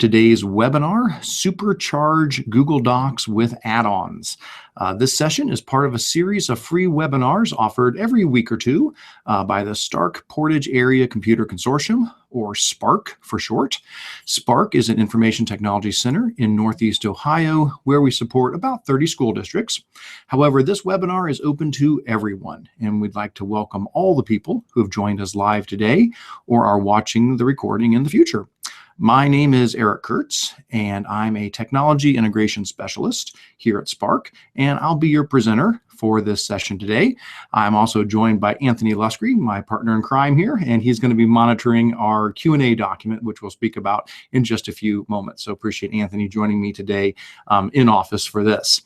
Today's webinar, Supercharge Google Docs with Add-Ons. This session is part of a series of free webinars offered every week or two by the Stark Portage Area Computer Consortium, or SPARC for short. SPARC is an information technology center in Northeast Ohio where we support about 30 school districts. However, this webinar is open to everyone, and we'd like to welcome all the people who have joined us live today or are watching the recording in the future. My name is Eric Curts, and I'm a technology integration specialist here at SPARC, and I'll be your presenter for this session today. I'm also joined by Anthony Luscre, my partner in crime here, and he's going to be monitoring our Q&A document, which we'll speak about in just a few moments. So appreciate Anthony joining me today in office for this.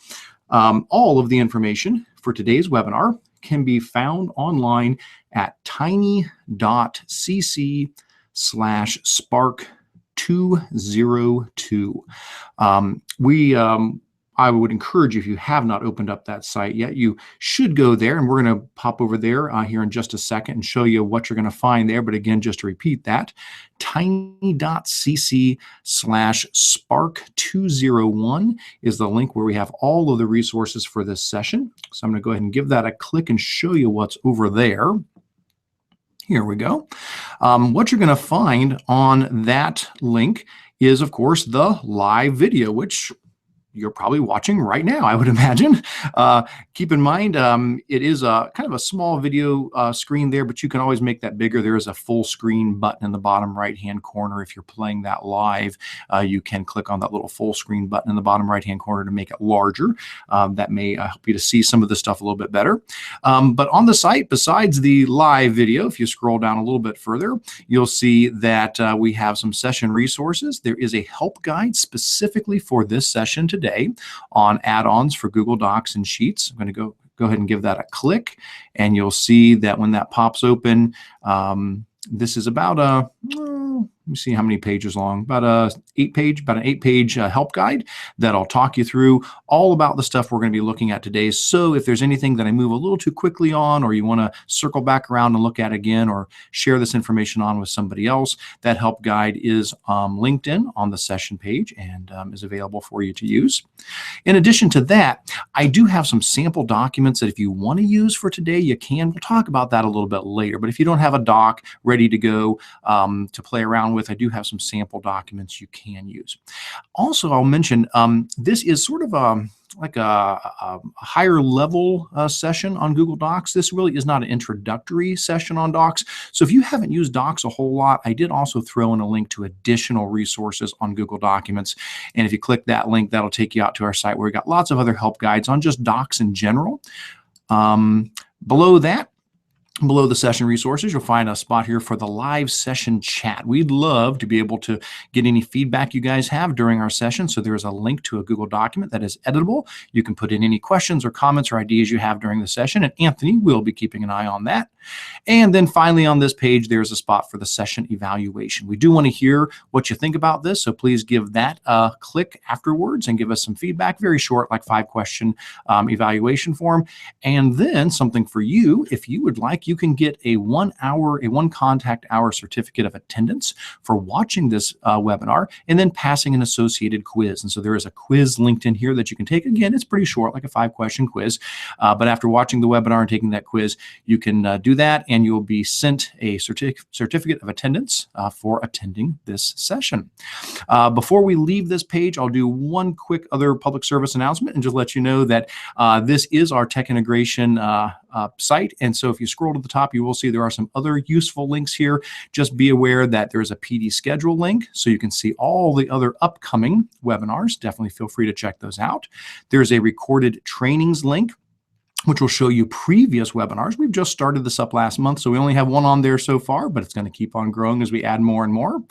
All of the information for today's webinar can be found online at tiny.cc/SPARC 202. I would encourage you, if you have not opened up that site yet, you should go there, and we're going to pop over there here in just a second and show you what you're going to find there. But again, just to repeat that, tiny.cc/SPARC201 is the link where we have all of the resources for this session. So I'm going to go ahead and give that a click and show you what's over there. Here we go. What you're going to find on that link is, of course, the live video, which you're probably watching right now, I would imagine. Keep in mind, it is a kind of a small video screen there, but you can always make that bigger. There is a full screen button in the bottom right-hand corner. If you're playing that live, you can click on that little full screen button in the bottom right-hand corner to make it larger. That may help you to see some of the stuff a little bit better. But on the site, besides the live video, if you scroll down a little bit further, you'll see that we have some session resources. There is a help guide specifically for this session today on add-ons for Google Docs and Sheets. I'm going to go ahead and give that a click, and you'll see that when that pops open, this is about a, let me see how many pages long, about an 8-page help guide that'll talk you through all about the stuff we're going to be looking at today. So if there's anything that I move a little too quickly on, or you want to circle back around and look at again, or share this information on with somebody else, that help guide is linked in on the session page and is available for you to use. In addition to that, I do have some sample documents that if you want to use for today, you can. We'll talk about that a little bit later. But if you don't have a doc ready to go to play around with, I do have some sample documents you can use. Also, I'll mention this is sort of like a higher level session on Google Docs. This really is not an introductory session on Docs. So if you haven't used Docs a whole lot, I did also throw in a link to additional resources on Google Documents. And if you click that link, that'll take you out to our site where we got lots of other help guides on just Docs in general. Below that, below the session resources, you'll find a spot here for the live session chat. We'd love to be able to get any feedback you guys have during our session. So there is a link to a Google document that is editable. You can put in any questions or comments or ideas you have during the session, and Anthony will be keeping an eye on that. And then finally on this page, there's a spot for the session evaluation. We do want to hear what you think about this, so please give that a click afterwards and give us some feedback. Very short, like 5-question evaluation form. And then something for you, if you would like, you can get a 1 contact hour certificate of attendance for watching this webinar and then passing an associated quiz. And so there is a quiz linked in here that you can take. Again, it's pretty short, like a 5-question quiz. But after watching the webinar and taking that quiz, you can do that, and you'll be sent a certificate of attendance for attending this session. Before we leave this page, I'll do one quick other public service announcement and just let you know that this is our tech integration site. And so if you scroll to the top, you will see there are some other useful links here. Just be aware that there's a PD schedule link, so you can see all the other upcoming webinars. Definitely feel free to check those out. There's a recorded trainings link, which will show you previous webinars. We've just started this up last month, so we only have one on there so far, but it's going to keep on growing as we add more and more.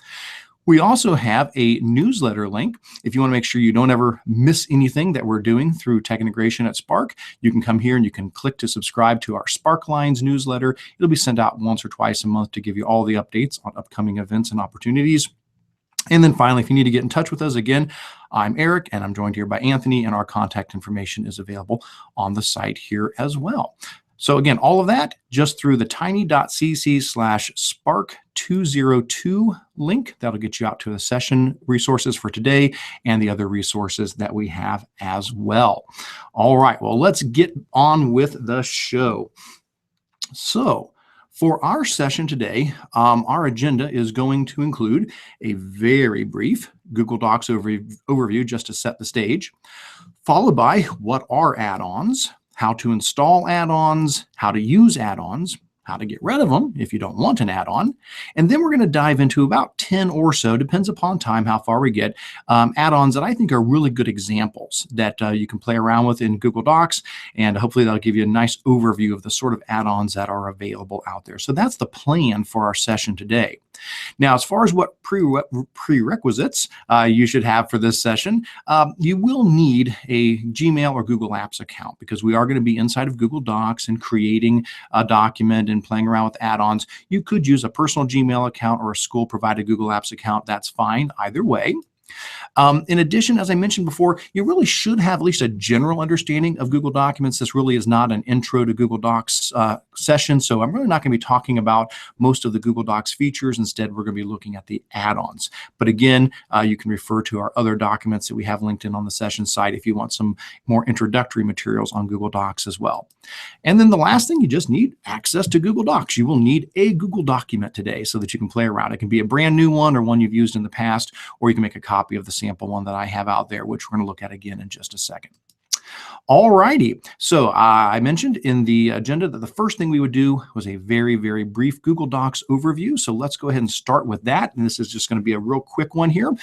We also have a newsletter link. If you want to make sure you don't ever miss anything that we're doing through tech integration at SPARC, you can come here and you can click to subscribe to our SPARC Lines newsletter. It'll be sent out once or twice a month to give you all the updates on upcoming events and opportunities. And then finally, if you need to get in touch with us, again, I'm Eric, and I'm joined here by Anthony, and our contact information is available on the site here as well. So again, all of that just through the tiny.cc/spark202 link. That'll get you out to the session resources for today and the other resources that we have as well. All right, well, let's get on with the show. So for our session today, our agenda is going to include a very brief Google Docs overview just to set the stage, followed by what are add-ons, how to install add-ons, how to use add-ons, how to get rid of them if you don't want an add-on. And then we're going to dive into about 10 or so, depends upon time, how far we get, add-ons that I think are really good examples that you can play around with in Google Docs. And hopefully that'll give you a nice overview of the sort of add-ons that are available out there. So that's the plan for our session today. Now, as far as what prerequisites you should have for this session, you will need a Gmail or Google Apps account because we are going to be inside of Google Docs and creating a document and playing around with add-ons. You could use a personal Gmail account or a school-provided Google Apps account. That's fine either way. In addition, as I mentioned before, you really should have at least a general understanding of Google Documents. This really is not an intro to Google Docs session, so I'm really not going to be talking about most of the Google Docs features. Instead, we're going to be looking at the add-ons. But again, you can refer to our other documents that we have linked in on the session site if you want some more introductory materials on Google Docs as well. And then the last thing, you just need access to Google Docs. You will need a Google document today so that you can play around. It can be a brand new one or one you've used in the past, or you can make a copy of the sample one that I have out there, which we're going to look at again in just a second. All righty. So I mentioned in the agenda that the first thing we would do was a very, very brief Google Docs overview. So let's go ahead and start with that. And this is just going to be a real quick one here.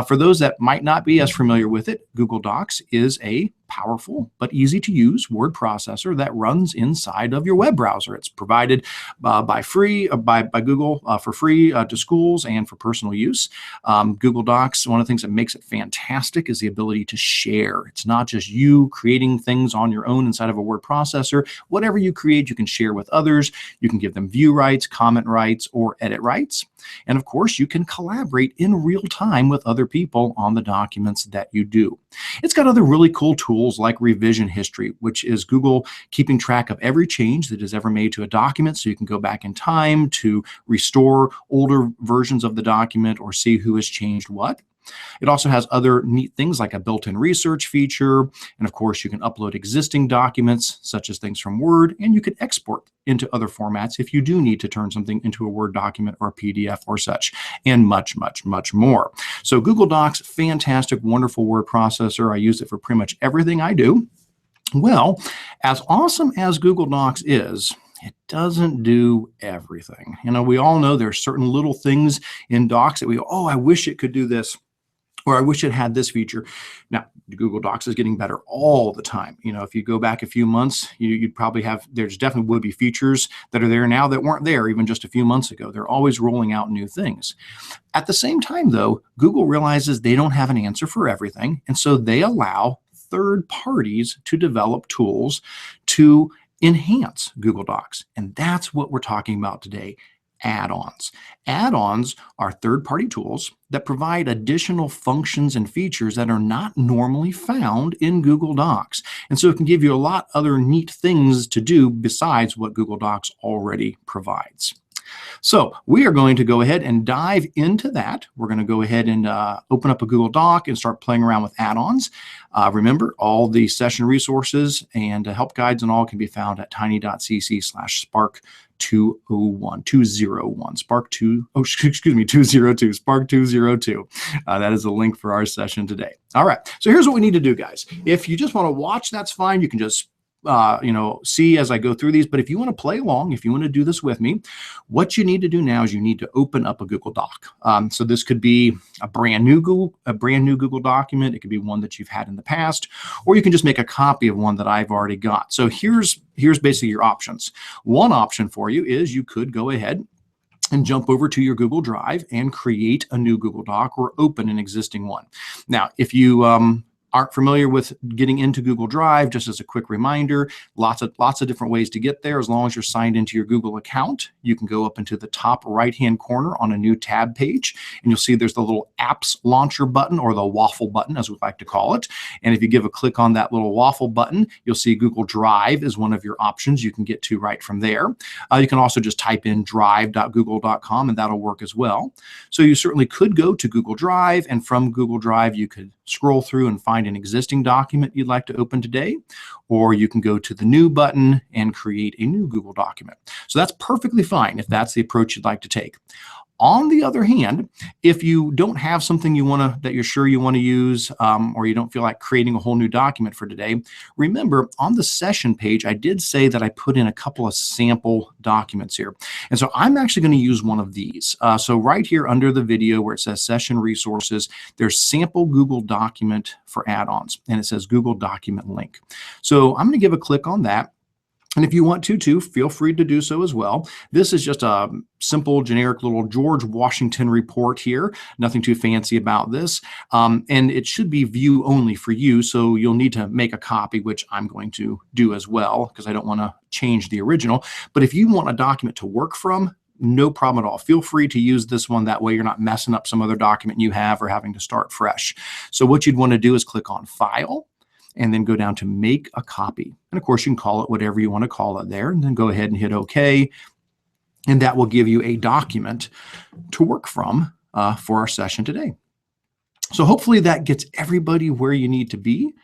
For those that might not be as familiar with it, Google Docs is a powerful but easy to use word processor that runs inside of your web browser. It's provided by Google for free to schools and for personal use. Google Docs, one of the things that makes it fantastic is the ability to share. It's not just you creating things on your own inside of a word processor. Whatever you create, you can share with others. You can give them view rights, comment rights, or edit rights. And of course, you can collaborate in real time with other people on the documents that you do. It's got other really cool tools like revision history, which is Google keeping track of every change that is ever made to a document, so you can go back in time to restore older versions of the document or see who has changed what. It also has other neat things like a built-in research feature. And of course, you can upload existing documents, such as things from Word, and you can export into other formats if you do need to turn something into a Word document or a PDF or such, and much, much, much more. So Google Docs, fantastic, wonderful word processor. I use it for pretty much everything I do. Well, as awesome as Google Docs is, it doesn't do everything. You know, we all know there's certain little things in Docs that we go, oh, I wish it could do this, or I wish it had this feature. Now, Google Docs is getting better all the time. You know, if you go back a few months, you'd probably have, there's definitely would be features that are there now that weren't there even just a few months ago. They're always rolling out new things. At the same time, though, Google realizes they don't have an answer for everything. And so they allow third parties to develop tools to enhance Google Docs. And that's what we're talking about today. Add-ons. Add-ons are third-party tools that provide additional functions and features that are not normally found in Google Docs. And so it can give you a lot other neat things to do besides what Google Docs already provides. So we are going to go ahead and dive into that. We're going to go ahead and open up a Google Doc and start playing around with add-ons. Remember, all the session resources and help guides and all can be found at tiny.cc/spark201, Spark 202. That is the link for our session today. All right, so here's what we need to do, guys. If you just want to watch, that's fine. You can just see as I go through these. But if you want to play along, if you want to do this with me, what you need to do now is you need to open up a Google Doc. So this could be a brand new Google document. It could be one that you've had in the past, or you can just make a copy of one that I've already got. So here's basically your options. One option for you is you could go ahead and jump over to your Google Drive and create a new Google Doc or open an existing one. Now, if you aren't familiar with getting into Google Drive, just as a quick reminder, lots of different ways to get there. As long as you're signed into your Google account, you can go up into the top right-hand corner on a new tab page, and you'll see there's the little Apps Launcher button, or the waffle button, as we like to call it. And if you give a click on that little waffle button, you'll see Google Drive is one of your options you can get to right from there. You can also just type in drive.google.com, and that'll work as well. So you certainly could go to Google Drive, and from Google Drive, you could scroll through and find an existing document you'd like to open today, or you can go to the new button and create a new Google document. So that's perfectly fine if that's the approach you'd like to take. On the other hand, if you don't have something that you're sure you want to use, or you don't feel like creating a whole new document for today, remember on the session page, I did say that I put in a couple of sample documents here. And so I'm actually going to use one of these. So right here under the video where it says session resources, there's sample Google document for add-ons, and it says Google document link. So I'm going to give a click on that. And if you want to, feel free to do so as well. This is just a simple, generic little George Washington report here. Nothing too fancy about this. And it should be view only for you, so you'll need to make a copy, which I'm going to do as well, because I don't want to change the original. But if you want a document to work from, no problem at all. Feel free to use this one. That way you're not messing up some other document you have or having to start fresh. So what you'd want to do is click on File, and then go down to Make a Copy. And of course, you can call it whatever you want to call it there, and then go ahead and hit OK. And that will give you a document to work from for our session today. So hopefully that gets everybody where you need to be.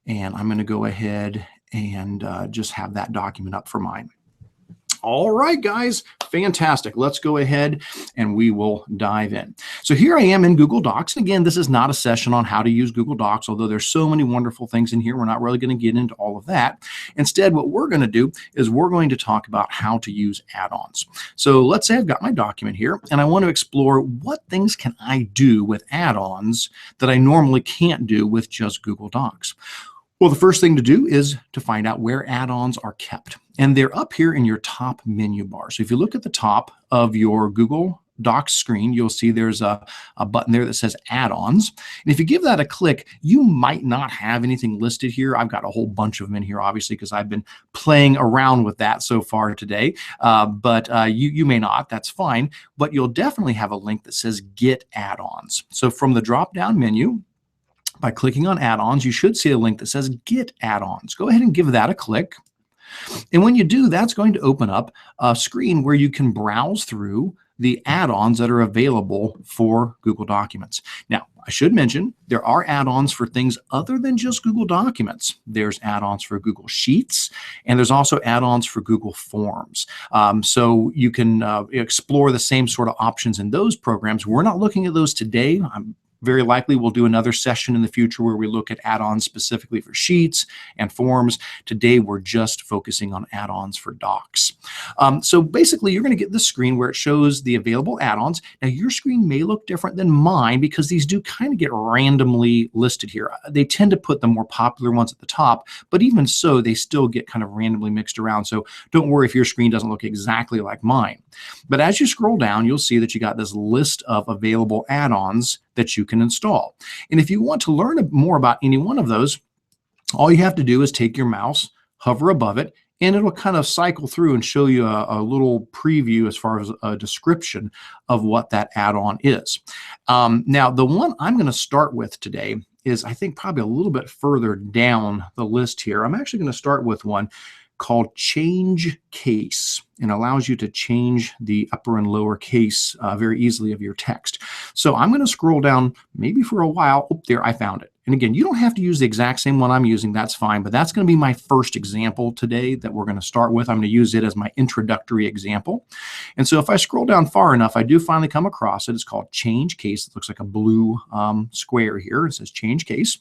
And I'm going to go ahead and just have that document up for mine. All right, guys, fantastic. Let's go ahead and we will dive in. So here I am in Google Docs. And again, this is not a session on how to use Google Docs, although there's so many wonderful things in here. We're not really going to get into all of that. Instead, what we're going to do is we're going to talk about how to use add-ons. So let's say I've got my document here, and I want to explore what things can I do with add-ons that I normally can't do with just Google Docs. Well, the first thing to do is to find out where add-ons are kept. And they're up here in your top menu bar. So if you look at the top of your Google Docs screen, you'll see there's a button there that says Add-Ons. And if you give that a click, you might not have anything listed here. I've got a whole bunch of them in here, obviously, because I've been playing around with that so far today. But you may not. That's fine. But you'll definitely have a link that says Get Add-Ons. So from the drop-down menu, by clicking on Add-Ons, you should see a link that says Get Add-Ons. Go ahead and give that a click. And when you do, that's going to open up a screen where you can browse through the add-ons that are available for Google Documents. Now, I should mention there are add-ons for things other than just Google Documents. There's add-ons for Google Sheets, and there's also add-ons for Google Forms. So you can explore the same sort of options in those programs. We're not looking at those today. Very likely we'll do another session in the future where we look at add-ons specifically for Sheets and Forms. Today, we're just focusing on add-ons for Docs. So basically, you're going to get this screen where it shows the available add-ons. Now, your screen may look different than mine because these do kind of get randomly listed here. They tend to put the more popular ones at the top, but even so, they still get kind of randomly mixed around. So don't worry if your screen doesn't look exactly like mine. But as you scroll down, you'll see that you got this list of available add-ons that you can install. And if you want to learn more about any one of those, all you have to do is take your mouse, hover above it, and it'll kind of cycle through and show you a little preview as far as a description of what that add-on is. Now, the one I'm going to start with today is, I think, probably a little bit further down the list here. I'm actually going to start with one called Change Case, and allows you to change the upper and lower case very easily of your text. So I'm going to scroll down maybe for a while. Oh, there, I found it. And again, you don't have to use the exact same one I'm using. That's fine. But that's going to be my first example today that we're going to start with. I'm going to use it as my introductory example. And so if I scroll down far enough, I do finally come across it. It's called Change Case. It looks like a blue square here. It says Change Case.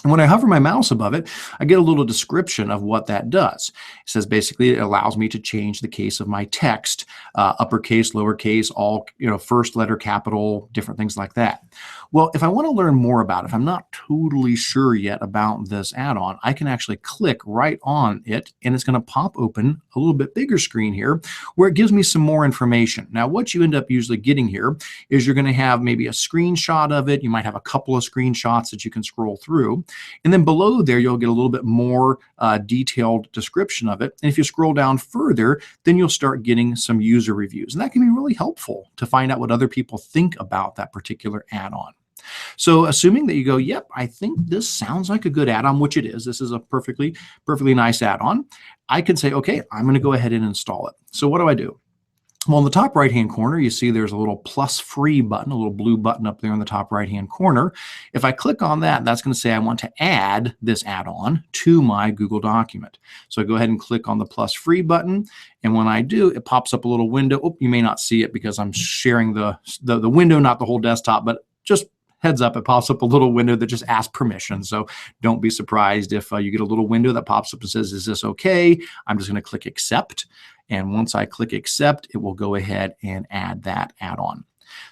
And when I hover my mouse above it, I get a little description of what that does. It says basically it allows me to change the case of my text, uppercase, lowercase, all, first letter, capital, different things like that. Well, if I want to learn more about it, if I'm not totally sure yet about this add-on, I can actually click right on it, and it's going to pop open a little bit bigger screen here where it gives me some more information. Now, what you end up usually getting here is you're going to have maybe a screenshot of it. You might have a couple of screenshots that you can scroll through. And then below there, you'll get a little bit more detailed description of it. And if you scroll down further, then you'll start getting some user reviews. And that can be really helpful to find out what other people think about that particular add-on. So assuming that you go, yep, I think this sounds like a good add-on, which it is. This is a perfectly nice add-on. I can say, okay, I'm going to go ahead and install it. So what do? Well, in the top right-hand corner, you see there's a little plus free button, a little blue button up there in the top right-hand corner. If I click on that, that's going to say I want to add this add-on to my Google document. So I go ahead and click on the plus free button. And when I do, it pops up a little window. Oh, you may not see it because I'm sharing the window, not the whole desktop, but just heads up, it pops up a little window that just asks permission. So don't be surprised if you get a little window that pops up and says, is this okay? I'm just going to click accept. And once I click accept, it will go ahead and add that add-on.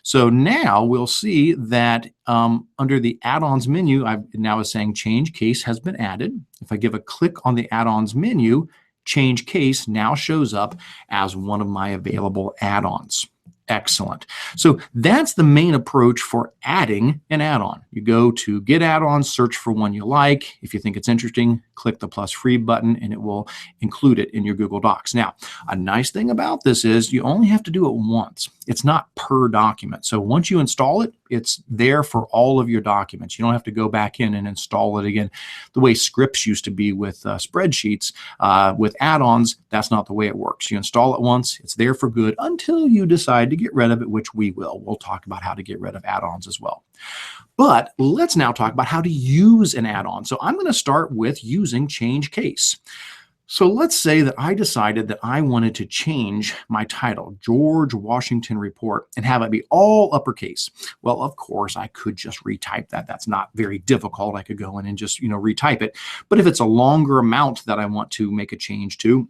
So now we'll see that under the add-ons menu, now is saying change case has been added. If I give a click on the add-ons menu, change case now shows up as one of my available add-ons. Excellent. So that's the main approach for adding an add-on. You go to Get Add-ons, search for one you like. If you think it's interesting, click the plus free button and it will include it in your Google Docs. Now, a nice thing about this is you only have to do it once. It's not per document. So once you install it, it's there for all of your documents. You don't have to go back in and install it again. The way scripts used to be with spreadsheets, with add-ons, that's not the way it works. You install it once, it's there for good until you decide to get rid of it, which we will. We'll talk about how to get rid of add-ons as well. But let's now talk about how to use an add-on. So I'm going to start with using change case. So let's say that I decided that I wanted to change my title, George Washington Report, and have it be all uppercase. Well, of course, I could just retype that. That's not very difficult. I could go in and just, retype it. But if it's a longer amount that I want to make a change to,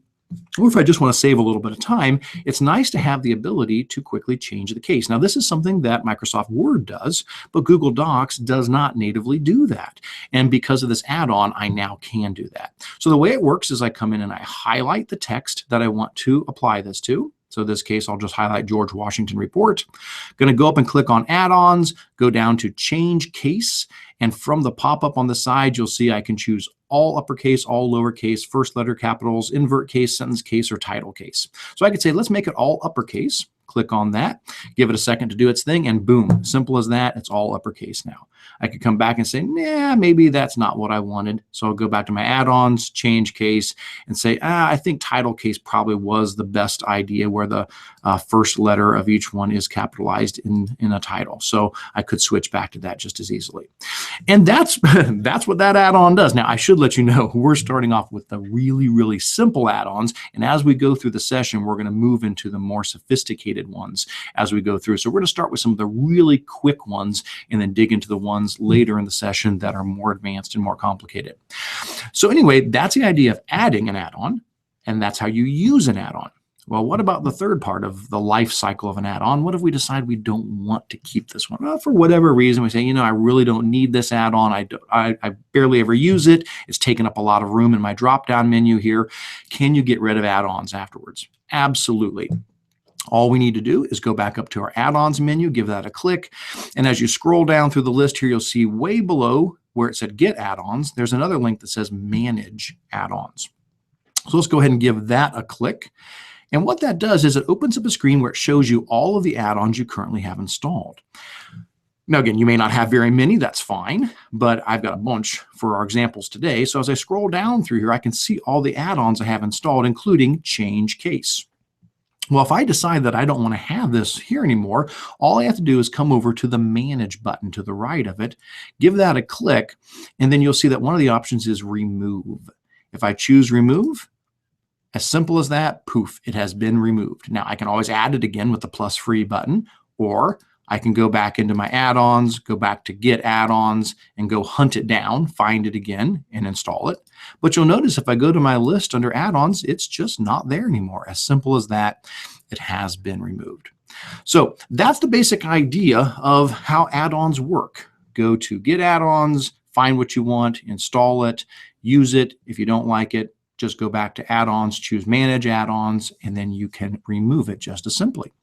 or if I just want to save a little bit of time, it's nice to have the ability to quickly change the case. Now, this is something that Microsoft Word does, but Google Docs does not natively do that. And because of this add-on, I now can do that. So the way it works is I come in and I highlight the text that I want to apply this to. So in this case, I'll just highlight George Washington Report. Going to go up and click on add-ons, go down to change case. And from the pop-up on the side, you'll see I can choose all uppercase, all lowercase, first letter capitals, invert case, sentence case, or title case. So I could say, let's make it all uppercase. Click on that, give it a second to do its thing, and boom, simple as that, it's all uppercase now. I could come back and say, nah, maybe that's not what I wanted. So I'll go back to my add-ons, change case, and say, I think title case probably was the best idea where the first letter of each one is capitalized in a title. So I could switch back to that just as easily. And that's what that add-on does. Now, I should let you know, we're starting off with the really, really simple add-ons. And as we go through the session, we're going to move into the more sophisticated ones as we go through. So we're going to start with some of the really quick ones and then dig into the ones later in the session that are more advanced and more complicated. So anyway, that's the idea of adding an add-on, and that's how you use an add-on. Well, what about the third part of the life cycle of an add-on? What if we decide we don't want to keep this one? Well, for whatever reason, we say, I really don't need this add-on. I barely ever use it. It's taken up a lot of room in my drop-down menu here. Can you get rid of add-ons afterwards? Absolutely. All we need to do is go back up to our add-ons menu, give that a click. And as you scroll down through the list here, you'll see way below where it said Get Add-ons, there's another link that says Manage Add-ons. So let's go ahead and give that a click. And what that does is it opens up a screen where it shows you all of the add-ons you currently have installed. Now, again, you may not have very many, that's fine, but I've got a bunch for our examples today. So as I scroll down through here, I can see all the add-ons I have installed, including Change Case. Well, if I decide that I don't want to have this here anymore, all I have to do is come over to the Manage button to the right of it, give that a click, and then you'll see that one of the options is Remove. If I choose Remove, as simple as that, poof, it has been removed. Now, I can always add it again with the plus free button, or I can go back into my add-ons, go back to Get Add-ons, and go hunt it down, find it again, and install it. But you'll notice if I go to my list under add-ons, it's just not there anymore. As simple as that, it has been removed. So that's the basic idea of how add-ons work. Go to Get Add-ons, find what you want, install it, use it. If you don't like it, just go back to add-ons, choose Manage Add-ons, and then you can remove it just as simply.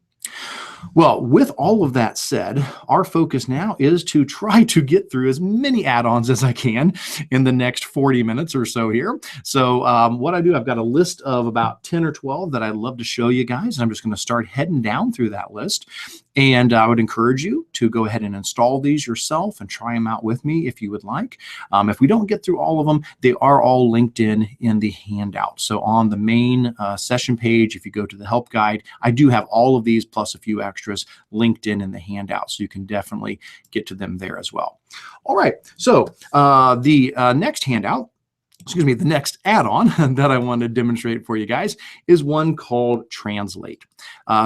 Well, with all of that said, our focus now is to try to get through as many add-ons as I can in the next 40 minutes or so here. So what I do, I've got a list of about 10 or 12 that I'd love to show you guys. And I'm just going to start heading down through that list. And I would encourage you to go ahead and install these yourself and try them out with me if you would like. If we don't get through all of them, they are all linked in the handout. So on the main session page, if you go to the help guide, I do have all of these plus a few extras linked in the handout. So you can definitely get to them there as well. All right. So the next handout, excuse me, the next add-on that I want to demonstrate for you guys is one called Translate.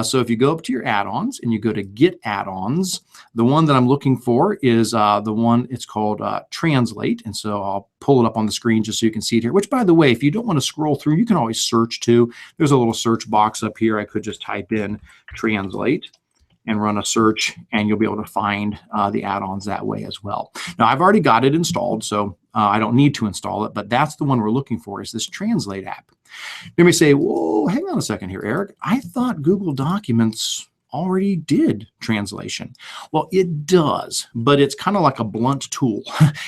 So if you go up to your add-ons and you go to Get Add-ons, the one that I'm looking for is the one, it's called Translate. And so I'll pull it up on the screen just so you can see it here, which by the way, if you don't want to scroll through, you can always search too. There's a little search box up here. I could just type in Translate and run a search, and you'll be able to find the add-ons that way as well. Now, I've already got it installed, so I don't need to install it, but that's the one we're looking for, is this Translate app. You may say, whoa, hang on a second here, Eric. I thought Google Documents already did translation. Well, it does, but it's kind of like a blunt tool.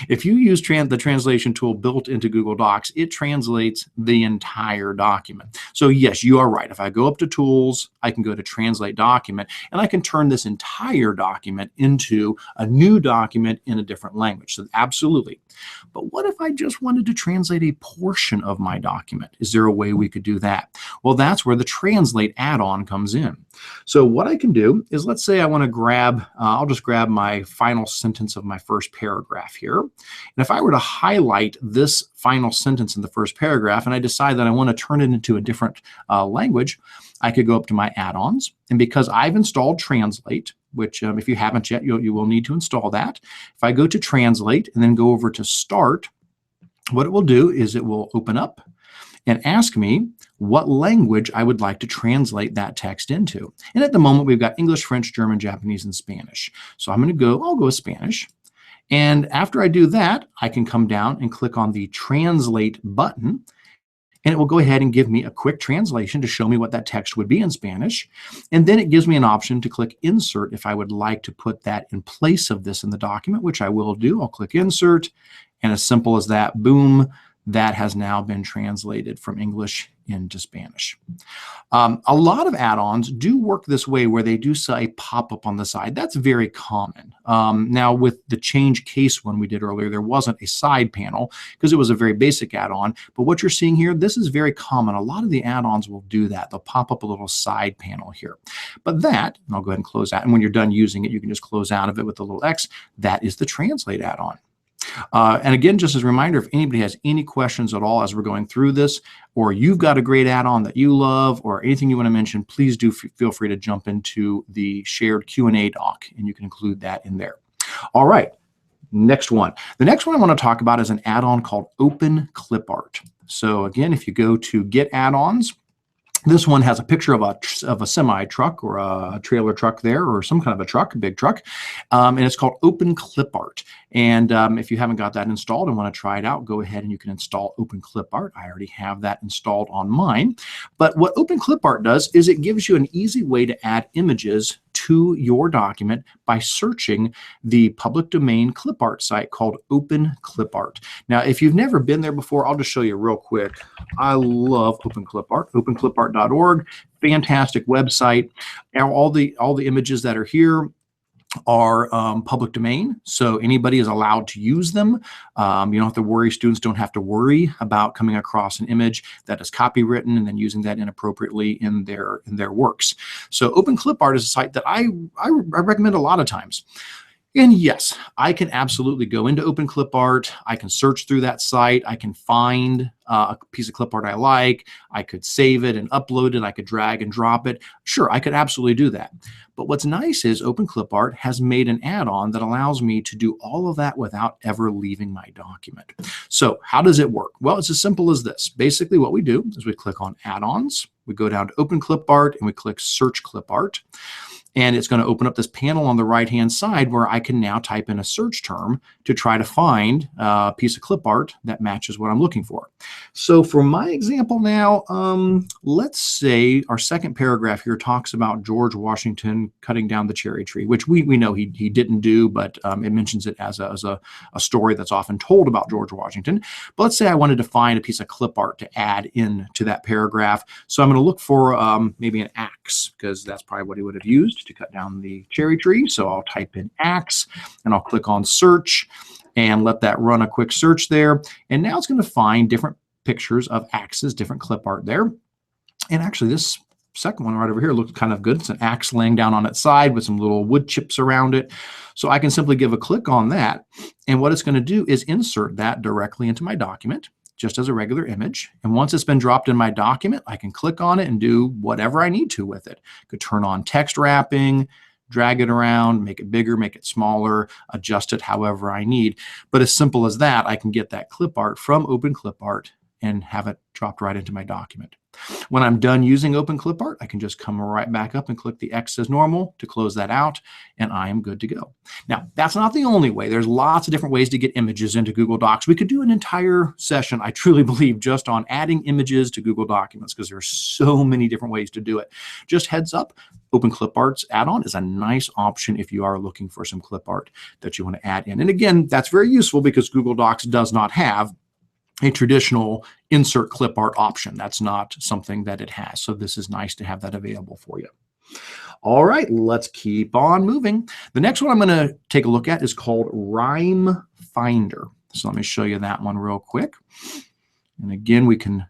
If you use the translation tool built into Google Docs, it translates the entire document. So yes, you are right. If I go up to Tools, I can go to Translate Document, and I can turn this entire document into a new document in a different language. So absolutely. But what if I just wanted to translate a portion of my document? Is there a way we could do that? Well, that's where the Translate add-on comes in. So what I can do is, let's say I want to grab, I'll just grab my final sentence of my first paragraph here. And if I were to highlight this final sentence in the first paragraph and I decide that I want to turn it into a different language, I could go up to my add-ons. And because I've installed Translate, which if you haven't yet, you will need to install that. If I go to Translate and then go over to Start, what it will do is it will open up and ask me what language I would like to translate that text into. And at the moment, we've got English, French, German, Japanese, and Spanish. So I'll go with Spanish. And after I do that, I can come down and click on the Translate button, and it will go ahead and give me a quick translation to show me what that text would be in Spanish. And then it gives me an option to click Insert if I would like to put that in place of this in the document, which I will do. I'll click Insert, and as simple as that, boom, that has now been translated from English into Spanish. A lot of add-ons do work this way, where they do say pop-up on the side. That's very common. Now, with the change case one we did earlier, there wasn't a side panel because it was a very basic add-on. But what you're seeing here, this is very common. A lot of the add-ons will do that. They'll pop up a little side panel here. But that, and I'll go ahead and close out. And when you're done using it, you can just close out of it with a little X. That is the Translate add-on. And again, just as a reminder, if anybody has any questions at all as we're going through this, or you've got a great add-on that you love, or anything you want to mention, please do feel free to jump into the shared Q&A doc, and you can include that in there. All right, next one. The next one I want to talk about is an add-on called Open Clipart. So again, if you go to Get Add-ons, this one has a picture of a semi-truck or a trailer truck there, or some kind of a truck, a big truck, and it's called Open Clipart. And if you haven't got that installed and want to try it out, go ahead and you can install Open Clipart. I already have that installed on mine. But what Open Clipart does is it gives you an easy way to add images to your document by searching the public domain clipart site called Open Clipart. Now, if you've never been there before, I'll just show you real quick. I love Open Clipart, openclipart.org, fantastic website. Now, all the images that are here are public domain, so anybody is allowed to use them. You don't have to worry, students don't have to worry about coming across an image that is copywritten and then using that inappropriately in their works. So Open Clipart is a site that I recommend a lot of times. And yes, I can absolutely go into Open Clipart. I can search through that site. I can find a piece of clipart I like. I could save it and upload it. I could drag and drop it. Sure, I could absolutely do that. But what's nice is Open Clipart has made an add-on that allows me to do all of that without ever leaving my document. So how does it work? Well, it's as simple as this. Basically, what we do is we click on Add-ons. We go down to Open Clipart and we click Search Clipart. And it's going to open up this panel on the right-hand side where I can now type in a search term to try to find a piece of clip art that matches what I'm looking for. So for my example now, let's say our second paragraph here talks about George Washington cutting down the cherry tree, which we know he didn't do, but it mentions it as a story that's often told about George Washington. But let's say I wanted to find a piece of clip art to add in to that paragraph. So I'm going to look for maybe an axe, because that's probably what he would have used to cut down the cherry tree. So I'll type in axe and I'll click on search and let that run a quick search there. And now it's going to find different pictures of axes, different clip art there. And actually this second one right over here looks kind of good. It's an axe laying down on its side with some little wood chips around it. So I can simply give a click on that. And what it's going to do is insert that directly into my document, just as a regular image. And once it's been dropped in my document, I can click on it and do whatever I need to with it. Could turn on text wrapping, drag it around, make it bigger, make it smaller, adjust it however I need. But as simple as that, I can get that clip art from Open Clip Art and have it dropped right into my document. When I'm done using Open Clip Art, I can just come right back up and click the X as normal to close that out, and I am good to go. Now, that's not the only way. There's lots of different ways to get images into Google Docs. We could do an entire session, I truly believe, just on adding images to Google Documents, because there are so many different ways to do it. Just heads up, Open Clip Art's add-on is a nice option if you are looking for some clip art that you want to add in. And again, that's very useful because Google Docs does not have a traditional insert clip art option. That's not something that it has. So this is nice to have that available for you. All right, let's keep on moving. The next one I'm going to take a look at is called Rhyme Finder. So let me show you that one real quick. And again, we can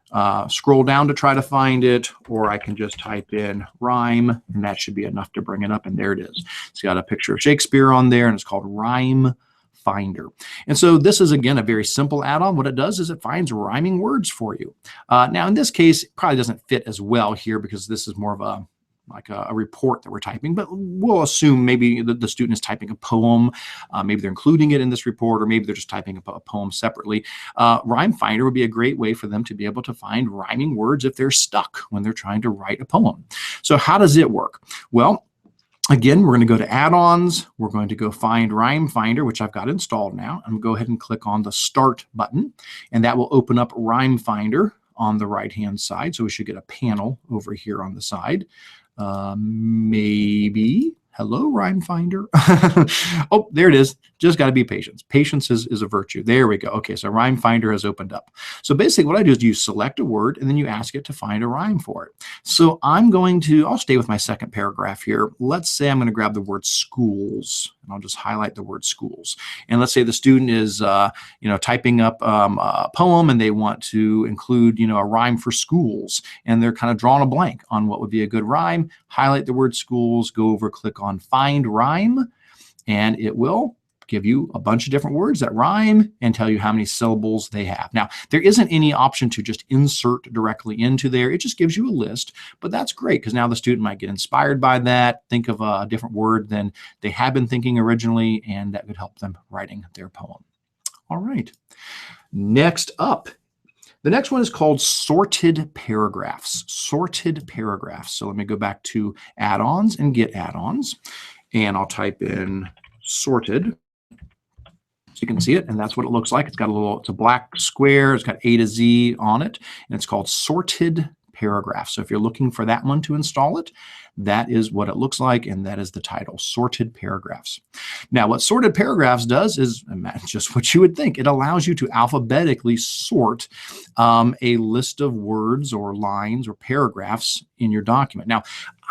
scroll down to try to find it, or I can just type in rhyme, and that should be enough to bring it up. And there it is. It's got a picture of Shakespeare on there, and it's called Rhyme Finder. And so this is, again, a very simple add-on. What it does is it finds rhyming words for you. Now, in this case, it probably doesn't fit as well here because this is more of a report that we're typing, but we'll assume maybe the student is typing a poem. Maybe they're including it in this report, or maybe they're just typing a poem separately. Rhyme Finder would be a great way for them to be able to find rhyming words if they're stuck when they're trying to write a poem. So how does it work? Well, again, we're going to go to Add-ons. We're going to go find Rhyme Finder, which I've got installed now. I'm going to go ahead and click on the Start button, and that will open up Rhyme Finder on the right-hand side. So we should get a panel over here on the side. Maybe. Hello, Rhyme Finder. Oh, there it is. Just got to be patient. Patience is a virtue. There we go. Okay, so Rhyme Finder has opened up. So basically what I do is you select a word and then you ask it to find a rhyme for it. So I'll stay with my second paragraph here. Let's say I'm going to grab the word schools, and I'll just highlight the word schools. And let's say the student is typing up a poem and they want to include a rhyme for schools, and they're kind of drawing a blank on what would be a good rhyme. Highlight the word schools, go over, click on Find Rhyme, and it will give you a bunch of different words that rhyme and tell you how many syllables they have. Now, there isn't any option to just insert directly into there. It just gives you a list, but that's great because now the student might get inspired by that, think of a different word than they had been thinking originally, and that could help them writing their poem. All right. Next up, the next one is called Sorted Paragraphs. Sorted Paragraphs. So let me go back to Add-ons and get Add-ons, and I'll type in sorted. So you can see it, and that's what it looks like. It's a black square. It's got A to Z on it, and it's called Sorted Paragraphs. So if you're looking for that one to install it, that is what it looks like, and that is the title, Sorted Paragraphs. Now, what Sorted Paragraphs does is just what you would think. It allows you to alphabetically sort a list of words or lines or paragraphs in your document. Now,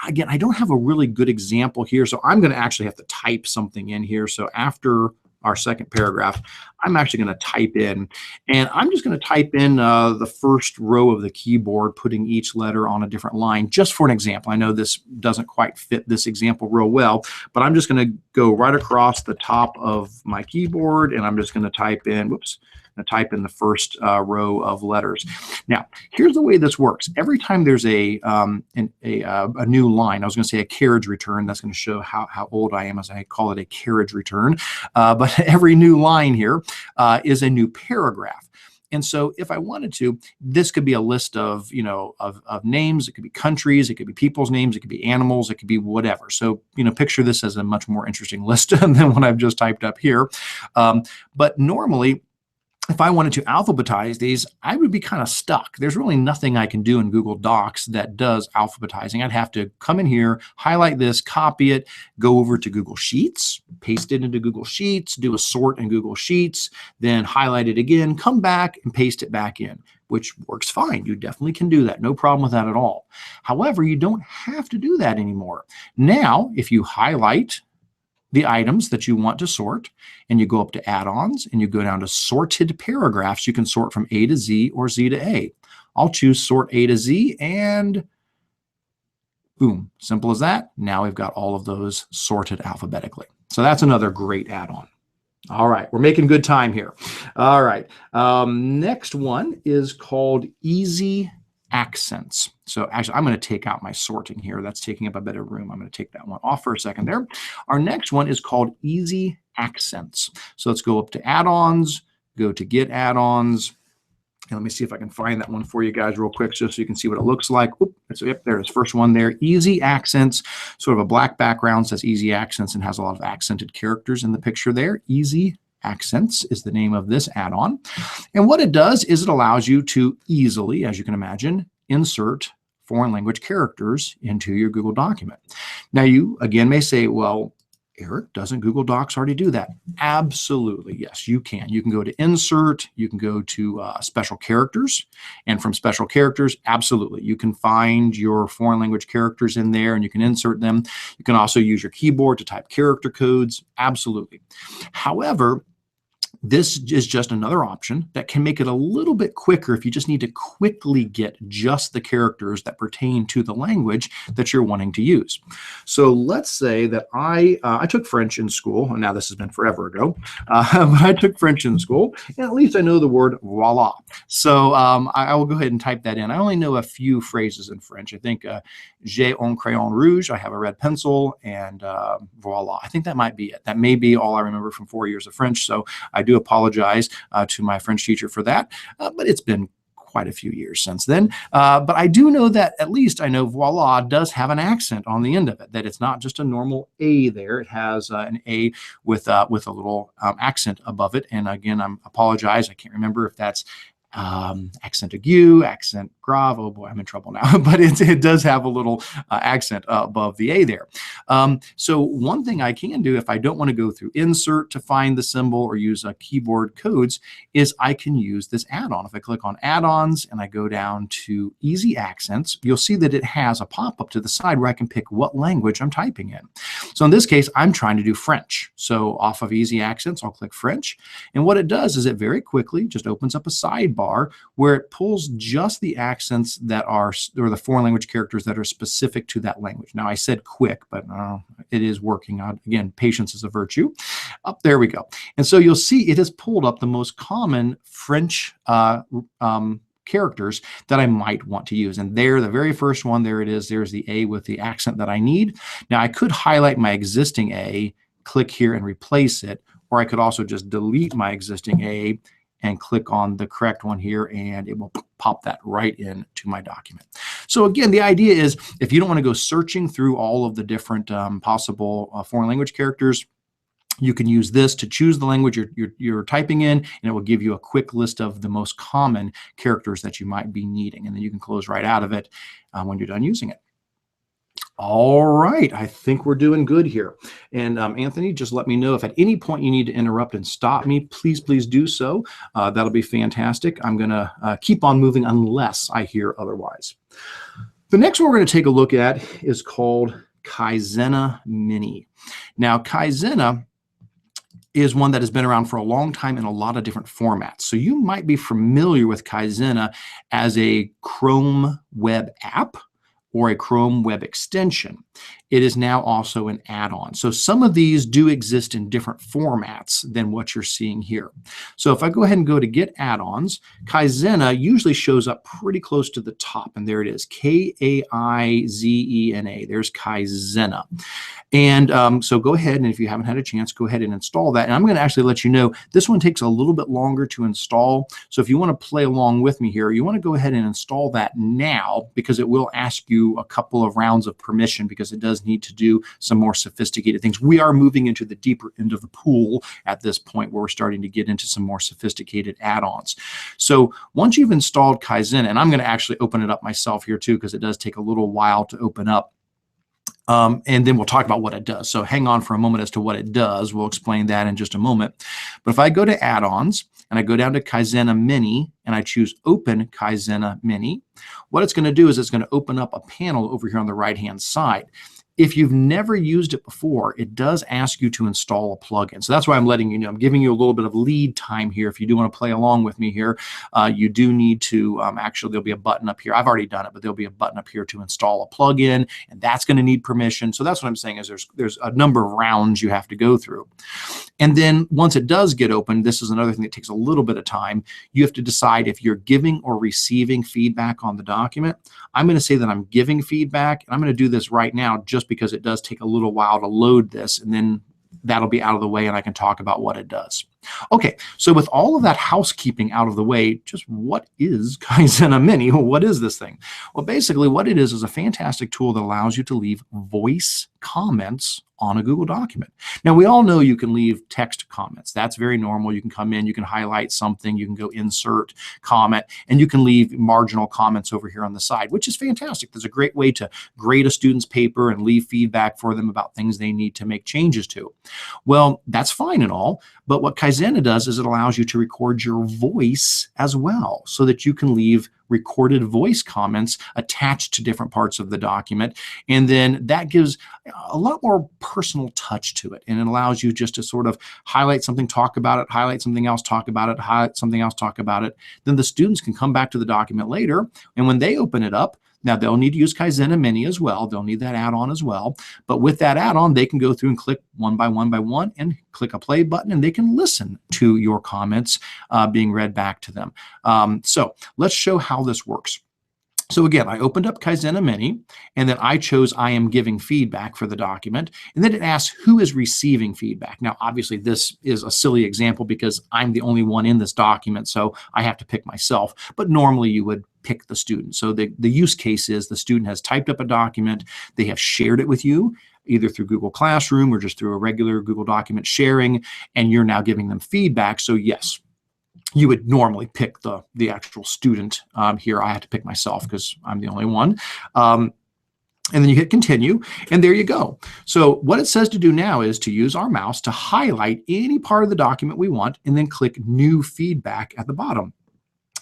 again, I don't have a really good example here, so I'm going to actually have to type something in here. So after our second paragraph, I'm actually going to type in, and I'm just going to type in the first row of the keyboard, putting each letter on a different line, just for an example. I know this doesn't quite fit this example real well, but I'm just going to go right across the top of my keyboard, and I'm just going to type in, the first row of letters. Now, here's the way this works. Every time there's a new line, I was going to say a carriage return. That's going to show how old I am as I call it a carriage return. But every new line here is a new paragraph. And so if I wanted to, this could be a list of, of names. It could be countries. It could be people's names. It could be animals. It could be whatever. So, picture this as a much more interesting list than what I've just typed up here. But normally, if I wanted to alphabetize these, I would be kind of stuck. There's really nothing I can do in Google Docs that does alphabetizing. I'd have to come in here, highlight this, copy it, go over to Google Sheets, paste it into Google Sheets, do a sort in Google Sheets, then highlight it again, come back and paste it back in, which works fine. You definitely can do that. No problem with that at all. However, you don't have to do that anymore. Now, if you highlight the items that you want to sort, and you go up to add-ons and you go down to sorted paragraphs, you can sort from A to Z or Z to A. I'll choose sort A to Z, and boom, simple as that. Now we've got all of those sorted alphabetically. So that's another great add-on. All right, we're making good time here. All right, next one is called Easy Accents. So actually, I'm going to take out my sorting here. That's taking up a bit of room. I'm going to take that one off for a second there. Our next one is called Easy Accents. So let's go up to add-ons, go to get add-ons. And let me see if I can find that one for you guys real quick, just so you can see what it looks like. Oop, yep, there's first one there. Easy Accents, sort of a black background, says Easy Accents, and has a lot of accented characters in the picture there. Easy Accents is the name of this add-on. And what it does is it allows you to easily, as you can imagine, insert foreign language characters into your Google document. Now you, again, may say, well, Eric, doesn't Google Docs already do that? Absolutely, yes, you can. You can go to Insert, you can go to Special Characters, and from Special Characters, absolutely, you can find your foreign language characters in there and you can insert them. You can also use your keyboard to type character codes, absolutely. However, this is just another option that can make it a little bit quicker if you just need to quickly get just the characters that pertain to the language that you're wanting to use. So let's say that I took French in school, and now this has been forever ago, but I took French in school, and at least I know the word voila. So I will go ahead and type that in. I only know a few phrases in French. I think j'ai un crayon rouge, I have a red pencil, and voila. I think that might be it. That may be all I remember from 4 years of French, so I do apologize to my French teacher for that, but it's been quite a few years since then. But I do know that at least I know voila does have an accent on the end of it, that it's not just a normal A there. It has an A with a little accent above it. And again, I apologize. I can't remember if that's accent aigu, accent grave. Oh boy, I'm in trouble now. But it does have a little accent above the A there. So one thing I can do if I don't want to go through insert to find the symbol or use keyboard codes is I can use this add-on. If I click on add-ons and I go down to Easy Accents, you'll see that it has a pop-up to the side where I can pick what language I'm typing in. So in this case, I'm trying to do French. So off of Easy Accents, I'll click French. And what it does is it very quickly just opens up a sidebar where it pulls just the accents that are, or the foreign language characters that are specific to that language. Now I said quick, but it is working out. Again, patience is a virtue. Up there we go. And so you'll see it has pulled up the most common French characters that I might want to use. And there, the very first one, there it is. There's the A with the accent that I need. Now I could highlight my existing A, click here and replace it, or I could also just delete my existing A and click on the correct one here, and it will pop that right into my document. So again, the idea is if you don't want to go searching through all of the different possible foreign language characters, you can use this to choose the language you're typing in, and it will give you a quick list of the most common characters that you might be needing, and then you can close right out of it when you're done using it. All right, I think we're doing good here. And Anthony, just let me know if at any point you need to interrupt and stop me, please do so. That'll be fantastic. I'm going to keep on moving unless I hear otherwise. The next one we're going to take a look at is called Kaizena Mini. Now, Kaizena is one that has been around for a long time in a lot of different formats. So you might be familiar with Kaizena as a Chrome web app or a Chrome web extension. it is now also an add-on. So some of these do exist in different formats than what you're seeing here. So if I go ahead and go to Get Add-ons, Kaizena usually shows up pretty close to the top, and there it is, Kaizena. There's Kaizena. And so go ahead, and if you haven't had a chance, go ahead and install that. And I'm going to actually let you know this one takes a little bit longer to install. So if you want to play along with me here, you want to go ahead and install that now, because it will ask you a couple of rounds of permission, because it does need to do some more sophisticated things. We are moving into the deeper end of the pool at this point, where we're starting to get into some more sophisticated add-ons. So once you've installed Kaizena, and I'm going to actually open it up myself here too, because it does take a little while to open up. And then we'll talk about what it does. So hang on for a moment as to what it does. We'll explain that in just a moment. But if I go to Add-ons and I go down to Kaizena Mini and I choose Open Kaizena Mini, what it's going to do is it's going to open up a panel over here on the right-hand side. If you've never used it before, it does ask you to install a plugin. So that's why I'm letting you know. I'm giving you a little bit of lead time here. If you do want to play along with me here, you do need to, actually, there'll be a button up here. I've already done it, but there'll be a button up here to install a plugin, and that's going to need permission. So that's what I'm saying is there's a number of rounds you have to go through. And then once it does get open, this is another thing that takes a little bit of time. You have to decide if you're giving or receiving feedback on the document. I'm going to say that I'm giving feedback, and I'm going to do this right now just because it does take a little while to load this, and then that'll be out of the way and I can talk about what it does. Okay, so with all of that housekeeping out of the way, just what is Kaizena Mini? What is this thing? Well, basically what it is a fantastic tool that allows you to leave voice comments on a Google document. Now, we all know you can leave text comments. That's very normal. You can come in, you can highlight something, you can go insert comment, and you can leave marginal comments over here on the side, which is fantastic. That's a great way to grade a student's paper and leave feedback for them about things they need to make changes to. Well, that's fine and all, but what Kaizena does is it allows you to record your voice as well, so that you can leave recorded voice comments attached to different parts of the document. And then that gives a lot more personal touch to it. And it allows you just to sort of highlight something, talk about it, highlight something else, talk about it, highlight something else, talk about it. Then the students can come back to the document later, and when they open it up, now they'll need to use Kaizena Mini as well. They'll need that add-on as well. But with that add-on, they can go through and click one by one and click a play button, and they can listen to your comments being read back to them. So let's show how this works. So again, I opened up Kaizena Mini, and then I chose I am giving feedback for the document, and then it asks who is receiving feedback. Now, obviously, this is a silly example because I'm the only one in this document, so I have to pick myself, but normally you would pick the student. So the use case is the student has typed up a document, they have shared it with you, either through Google Classroom or just through a regular Google document sharing, and you're now giving them feedback. So yes, you would normally pick the actual student. Here I have to pick myself because I'm the only one. And then you hit continue, and there you go. So what it says to do now is to use our mouse to highlight any part of the document we want, and then click new feedback at the bottom.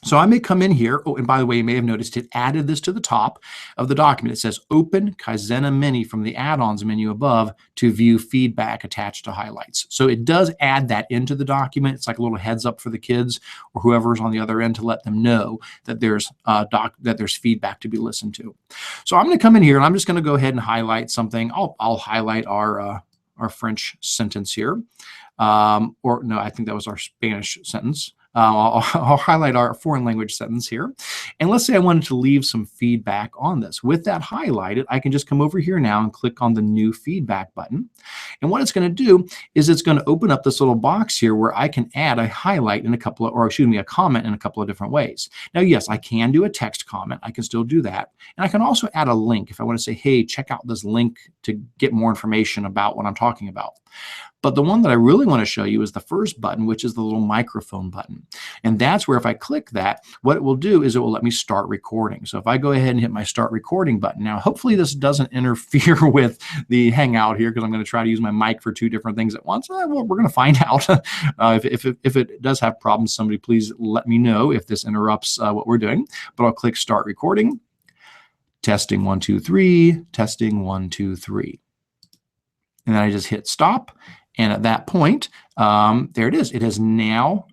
So I may come in here. Oh, and by the way, you may have noticed it added this to the top of the document. It says Open Kaizena Mini from the Add-ons menu above to view feedback attached to highlights. So it does add that into the document. It's like a little heads up for the kids or whoever's on the other end to let them know that there's feedback to be listened to. So I'm going to come in here, and I'm just going to go ahead and highlight something. I'll highlight our French sentence here. Or no, I think that was our Spanish sentence. I'll highlight our foreign language sentence here. And let's say I wanted to leave some feedback on this. With that highlighted, I can just come over here now and click on the new feedback button. And what it's going to do is it's going to open up this little box here where I can add a highlight in a couple of, or excuse me, a comment in a couple of different ways. Now, yes, I can do a text comment. I can still do that. And I can also add a link if I want to say, hey, check out this link to get more information about what I'm talking about. But the one that I really want to show you is the first button, which is the little microphone button. And that's where if I click that, what it will do is it will let me start recording. So if I go ahead and hit my start recording button, now hopefully this doesn't interfere with the Hangout here, because I'm going to try to use my mic for two different things at once. Well, we're going to find out. If it does have problems, somebody please let me know if this interrupts what we're doing. But I'll click start recording. Testing 1, 2, 3. Testing 1, 2, 3. And then I just hit stop. And at that point, there it is. It has now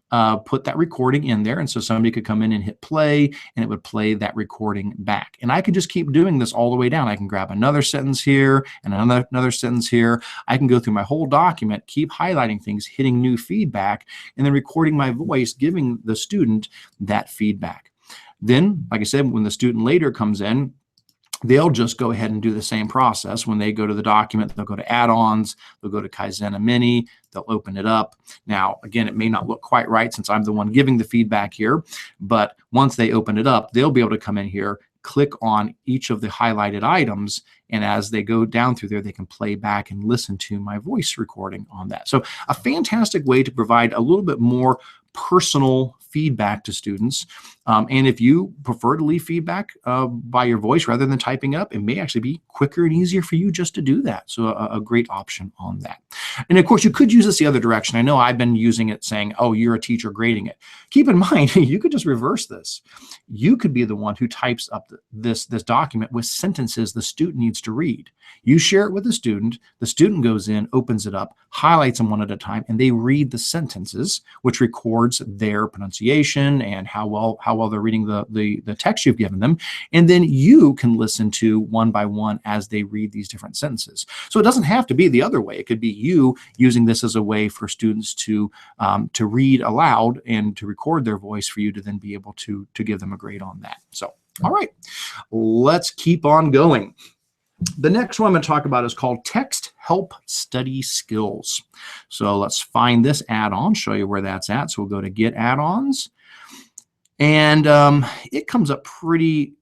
put that recording in there. And so somebody could come in and hit play, and it would play that recording back. And I could just keep doing this all the way down. I can grab another sentence here and another sentence here. I can go through my whole document, keep highlighting things, hitting new feedback, and then recording my voice, giving the student that feedback. Then, like I said, when the student later comes in, they'll just go ahead and do the same process. When they go to the document, they'll go to Add-Ons, they'll go to Kaizena Mini, they'll open it up. Now, again, it may not look quite right since I'm the one giving the feedback here, but once they open it up, they'll be able to come in here, click on each of the highlighted items, and as they go down through there, they can play back and listen to my voice recording on that. So a fantastic way to provide a little bit more personal feedback to students. And if you prefer to leave feedback by your voice rather than typing up, it may actually be quicker and easier for you just to do that. So a great option on that. And of course, you could use this the other direction. I know I've been using it saying, oh, you're a teacher grading it. Keep in mind, you could just reverse this. You could be the one who types up this document with sentences the student needs to read. You share it with the student goes in, opens it up, highlights them one at a time, and they read the sentences, which records their pronunciation and how well they're reading the text you've given them. And then you can listen to one by one as they read these different sentences. So it doesn't have to be the other way. It could be you using this as a way for students to read aloud and to record their voice for you to then be able to give them a grade on that. So, all right, let's keep on going. The next one I'm going to talk about is called Text Help Study Skills. So let's find this add-on, show you where that's at. So we'll go to Get Add-Ons. And it comes up pretty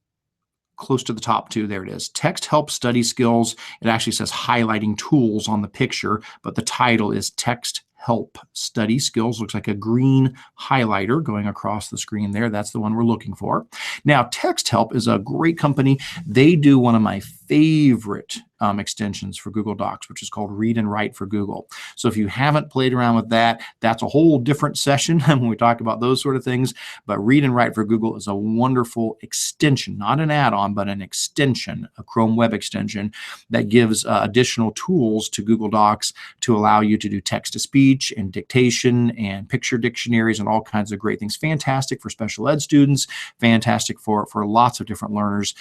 close to the top two. There it is. Text Help Study Skills. It actually says highlighting tools on the picture, but the title is Text Help Study Skills. Looks like a green highlighter going across the screen there. That's the one we're looking for. Now, Text Help is a great company. They do one of my favorite extensions for Google Docs, which is called Read and Write for Google. So if you haven't played around with that, that's a whole different session when we talk about those sort of things. But Read and Write for Google is a wonderful extension, not an add-on, but an extension, a Chrome web extension that gives additional tools to Google Docs to allow you to do text-to-speech and dictation and picture dictionaries and all kinds of great things. Fantastic for special ed students, fantastic for lots of different learners,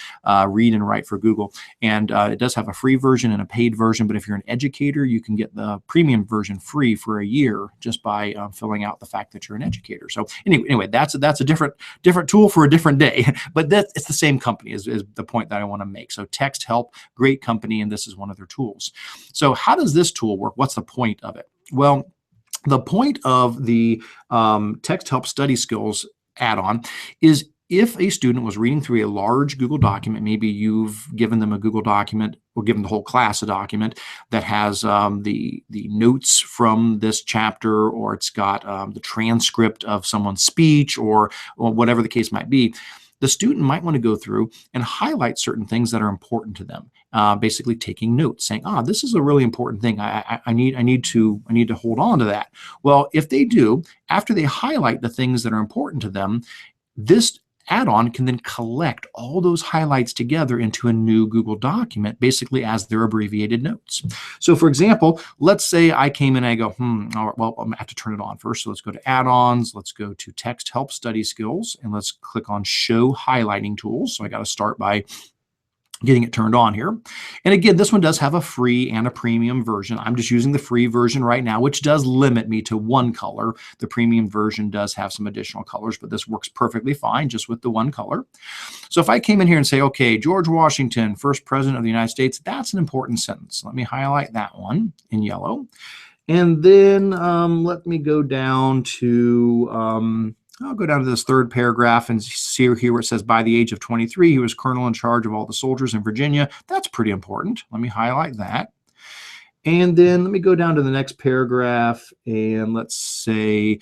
Read and Write for Google. And it does have a free version and a paid version, but if you're an educator, you can get the premium version free for a year just by filling out the fact that you're an educator. So anyway, that's a different tool for a different day, but it's the same company is the point that I want to make. So Text Help, great company, and this is one of their tools. So how does this tool work? What's the point of it? Well, the point of the Text Help Study Skills add-on is if a student was reading through a large Google document, maybe you've given them a Google document or given the whole class a document that has the notes from this chapter, or it's got the transcript of someone's speech, or whatever the case might be, the student might want to go through and highlight certain things that are important to them, basically taking notes, saying, this is a really important thing. I need to hold on to that. Well, if they do, after they highlight the things that are important to them, this add-on can then collect all those highlights together into a new Google document, basically as their abbreviated notes. So for example, let's say I came in and I go, all right, well, I'm gonna have to turn it on first. So let's go to Add-Ons, let's go to Text Help Study Skills, and let's click on Show Highlighting Tools. So I got to start by getting it turned on here. And again, this one does have a free and a premium version. I'm just using the free version right now, which does limit me to one color. The premium version does have some additional colors, but this works perfectly fine just with the one color. So if I came in here and say, okay, George Washington, first president of the United States, that's an important sentence. Let me highlight that one in yellow. And then let me go down to, I'll go down to this third paragraph and see here where it says, by the age of 23, he was colonel in charge of all the soldiers in Virginia. That's pretty important. Let me highlight that. And then let me go down to the next paragraph, and let's say,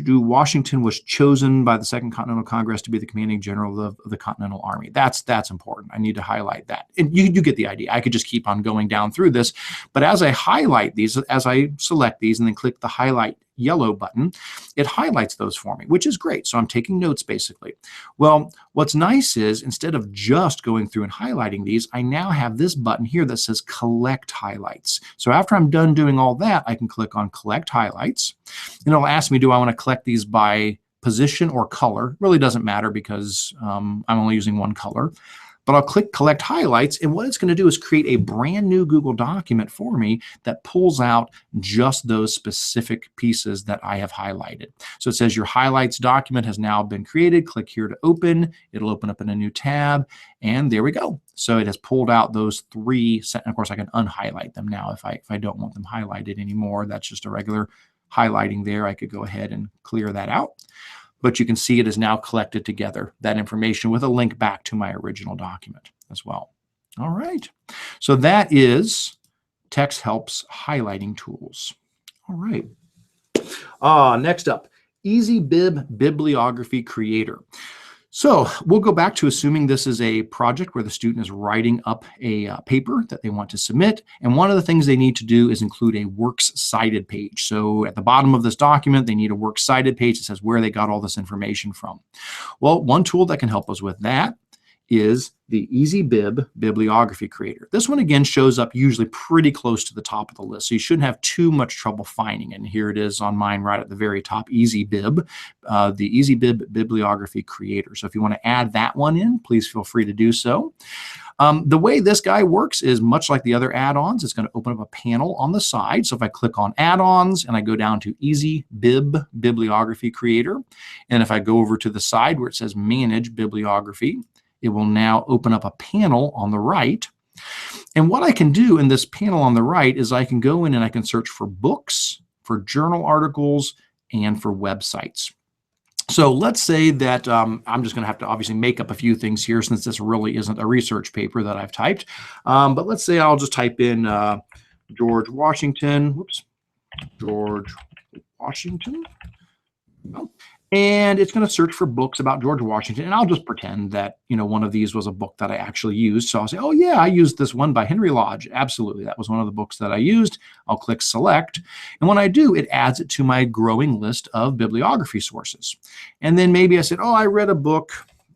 Washington was chosen by the Second Continental Congress to be the commanding general of the Continental Army. That's important. I need to highlight that. And you get the idea. I could just keep on going down through this, but as I highlight these, as I select these and then click the highlight yellow button, it highlights those for me, which is great. So I'm taking notes basically. Well, what's nice is instead of just going through and highlighting these, I now have this button here that says collect highlights. So after I'm done doing all that, I can click on collect highlights, and it'll ask me, do I want to collect these by position or color? Really doesn't matter because I'm only using one color. But I'll click collect highlights, and what it's going to do is create a brand new Google document for me that pulls out just those specific pieces that I have highlighted. So it says your highlights document has now been created. Click here to open. It'll open up in a new tab, and there we go. So it has pulled out those 3. And of course, I can unhighlight them now if I don't want them highlighted anymore. That's just a regular highlighting there. I could go ahead and clear that out. But you can see it is now collected together, that information with a link back to my original document as well. All right, so that is TextHelp's highlighting tools. All right, next up, EasyBib Bibliography Creator. So we'll go back to assuming this is a project where the student is writing up a paper that they want to submit. And one of the things they need to do is include a works cited page. So at the bottom of this document, they need a works cited page that says where they got all this information from. Well, one tool that can help us with that is the EasyBib Bibliography Creator. This one, again, shows up usually pretty close to the top of the list, so you shouldn't have too much trouble finding it. And here it is on mine right at the very top, EasyBib, the EasyBib Bibliography Creator. So if you want to add that one in, please feel free to do so. The way this guy works is much like the other add-ons. It's going to open up a panel on the side. So if I click on add-ons and I go down to EasyBib Bibliography Creator, and if I go over to the side where it says Manage Bibliography, it will now open up a panel on the right. And what I can do in this panel on the right is I can go in and I can search for books, for journal articles, and for websites. So let's say that I'm just going to have to obviously make up a few things here since this really isn't a research paper that I've typed. But let's say I'll just type in George Washington. Whoops, George Washington. Oh. And it's going to search for books about George Washington. And I'll just pretend that, one of these was a book that I actually used. So I'll say, oh, yeah, I used this one by Henry Lodge. Absolutely. That was one of the books that I used. I'll click select. And when I do, it adds it to my growing list of bibliography sources. And then maybe I said, oh, I read a book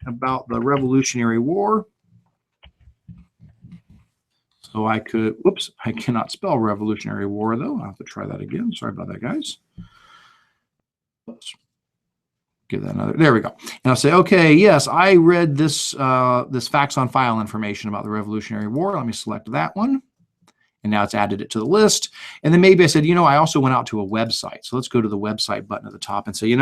about the Revolutionary War. So I could, whoops, I cannot spell Revolutionary War, though. I'll have to try that again. Sorry about that, guys. Oops. Give that another, there we go. And I'll say, okay, yes, I read this, this facts on file information about the Revolutionary War. Let me select that one. And now it's added it to the list. And then maybe I said, I also went out to a website. So let's go to the website button at the top and say,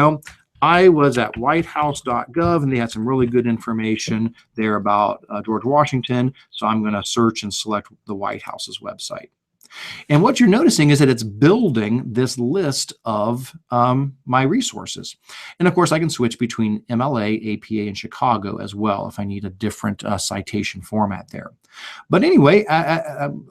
I was at whitehouse.gov and they had some really good information there about George Washington. So I'm going to search and select the White House's website. And what you're noticing is that it's building this list of my resources. And of course, I can switch between MLA, APA, and Chicago as well if I need a different citation format there. But anyway,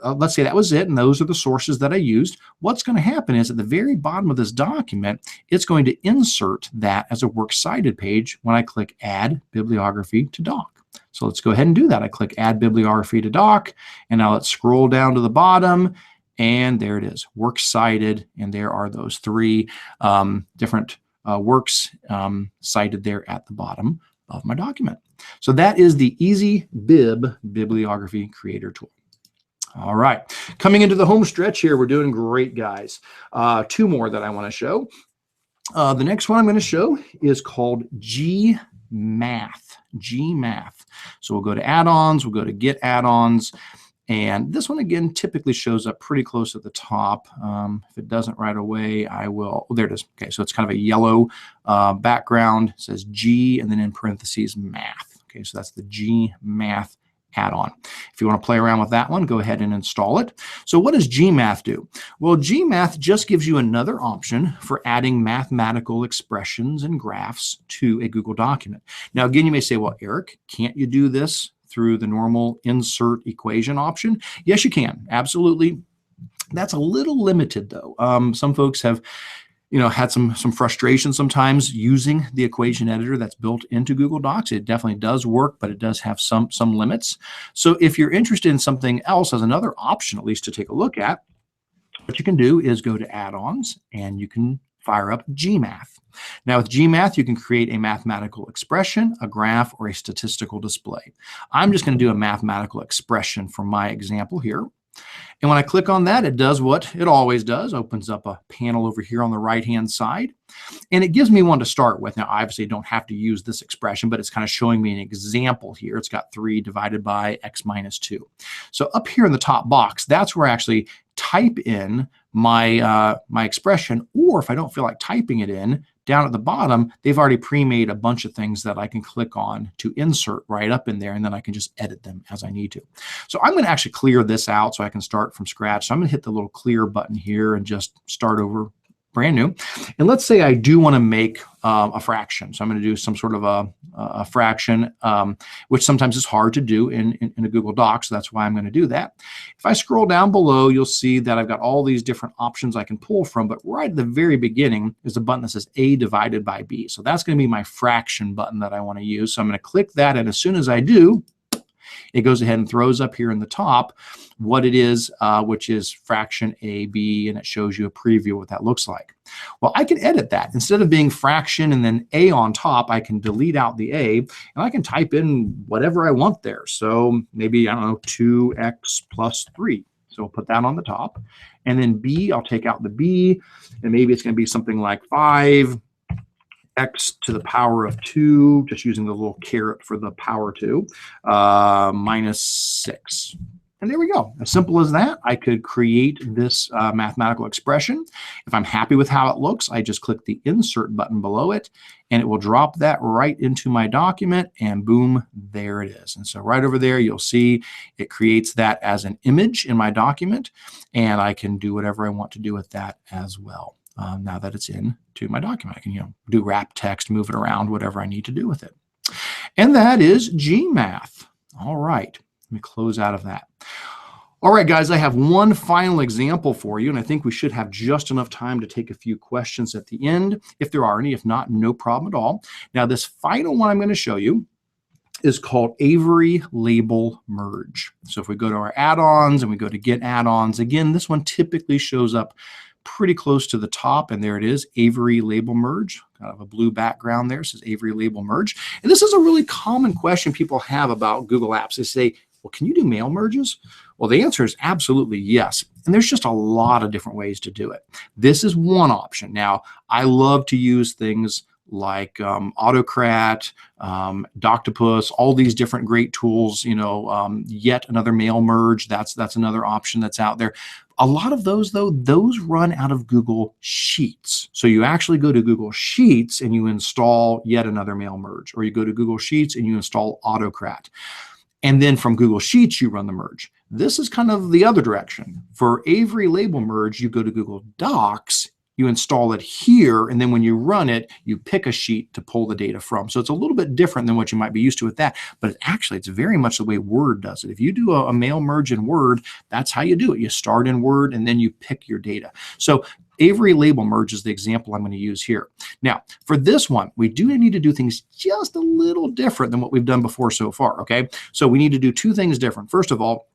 let's say that was it, and those are the sources that I used. What's going to happen is at the very bottom of this document, it's going to insert that as a works cited page when I click Add Bibliography to Doc. So let's go ahead and do that. I click Add Bibliography to Doc, and now let's scroll down to the bottom, and there it is, works cited, and there are those 3 different works cited there at the bottom of my document. So that is the EasyBib Bibliography Creator tool. All right, coming into the home stretch here, we're doing great, guys. 2 more that I want to show. The next one I'm going to show is called Gmath. So we'll go to add-ons, we'll go to get add-ons, and this one again typically shows up pretty close at the top. If it doesn't right away, I will, oh, there it is. Okay, so it's kind of a yellow background. It says G and then in parentheses math. Okay, so that's the Gmath add-on. If you want to play around with that one, go ahead and install it. So what does Gmath do? Well, Gmath just gives you another option for adding mathematical expressions and graphs to a Google document. Now, again, you may say, well, Eric, can't you do this through the normal insert equation option? Yes, you can. Absolutely. That's a little limited, though. Some folks have had some frustration sometimes using the equation editor that's built into Google Docs. It definitely does work, but it does have some limits. So if you're interested in something else as another option, at least to take a look at, what you can do is go to add-ons, and you can fire up Gmath. Now with Gmath, you can create a mathematical expression, a graph, or a statistical display. I'm just going to do a mathematical expression for my example here. And when I click on that, it does what it always does, opens up a panel over here on the right-hand side. And it gives me one to start with. Now, obviously, I don't have to use this expression, but it's kind of showing me an example here. It's got 3 divided by x minus 2. So up here in the top box, that's where I actually type in my, my expression, or if I don't feel like typing it in, down at the bottom, they've already pre-made a bunch of things that I can click on to insert right up in there, and then I can just edit them as I need to. So I'm going to actually clear this out so I can start from scratch. So I'm going to hit the little clear button here and just start over brand new. And let's say I do want to make a fraction. So I'm going to do some sort of a fraction, which sometimes is hard to do in a Google Docs. So that's why I'm going to do that. If I scroll down below, you'll see that I've got all these different options I can pull from. But right at the very beginning is a button that says A divided by B. So that's going to be my fraction button that I want to use. So I'm going to click that. And as soon as I do, it goes ahead and throws up here in the top what it is, which is fraction AB, and it shows you a preview of what that looks like. Well, I can edit that. Instead of being fraction and then A on top, I can delete out the A, and I can type in whatever I want there. So maybe, I don't know, 2x plus 3. So we'll put that on the top. And then B, I'll take out the B, and maybe it's going to be something like 5. X to the power of 2, just using the little caret for the power 2, minus 6. And there we go. As simple as that, I could create this mathematical expression. If I'm happy with how it looks, I just click the insert button below it, and it will drop that right into my document, and boom, there it is. And so right over there, you'll see it creates that as an image in my document, and I can do whatever I want to do with that as well. Now that it's into my document, I can do wrap text, move it around, whatever I need to do with it. And that is Gmath. All right, let me close out of that. All right, guys, I have one final example for you, and I think we should have just enough time to take a few questions at the end, if there are any. If not, no problem at all. Now, this final one I'm going to show you is called Avery Label Merge. So if we go to our add-ons and we go to Get Add-ons, again, this one typically shows up pretty close to the top, and there it is, Avery Label Merge. Kind of a blue background there, says Avery Label Merge. And this is a really common question people have about Google Apps. They say, well, can you do mail merges? Well, the answer is absolutely yes. And there's just a lot of different ways to do it. This is one option. Now, I love to use things like Autocrat, Doctopus, all these different great tools, yet another mail merge. That's another option that's out there. A lot of those, though, those run out of Google Sheets. So you actually go to Google Sheets and you install yet another mail merge, or you go to Google Sheets and you install Autocrat. And then from Google Sheets, you run the merge. This is kind of the other direction. For Avery Label Merge, you go to Google Docs, you install it here, and then when you run it, you pick a sheet to pull the data from. So it's a little bit different than what you might be used to with that, but it's very much the way Word does it. If you do a mail merge in Word, that's how you do it. You start in Word, and then you pick your data. So Avery Label Merge is the example I'm going to use here. Now, for this one, we do need to do things just a little different than what we've done before so far, okay? So we need to do two things different. First of all,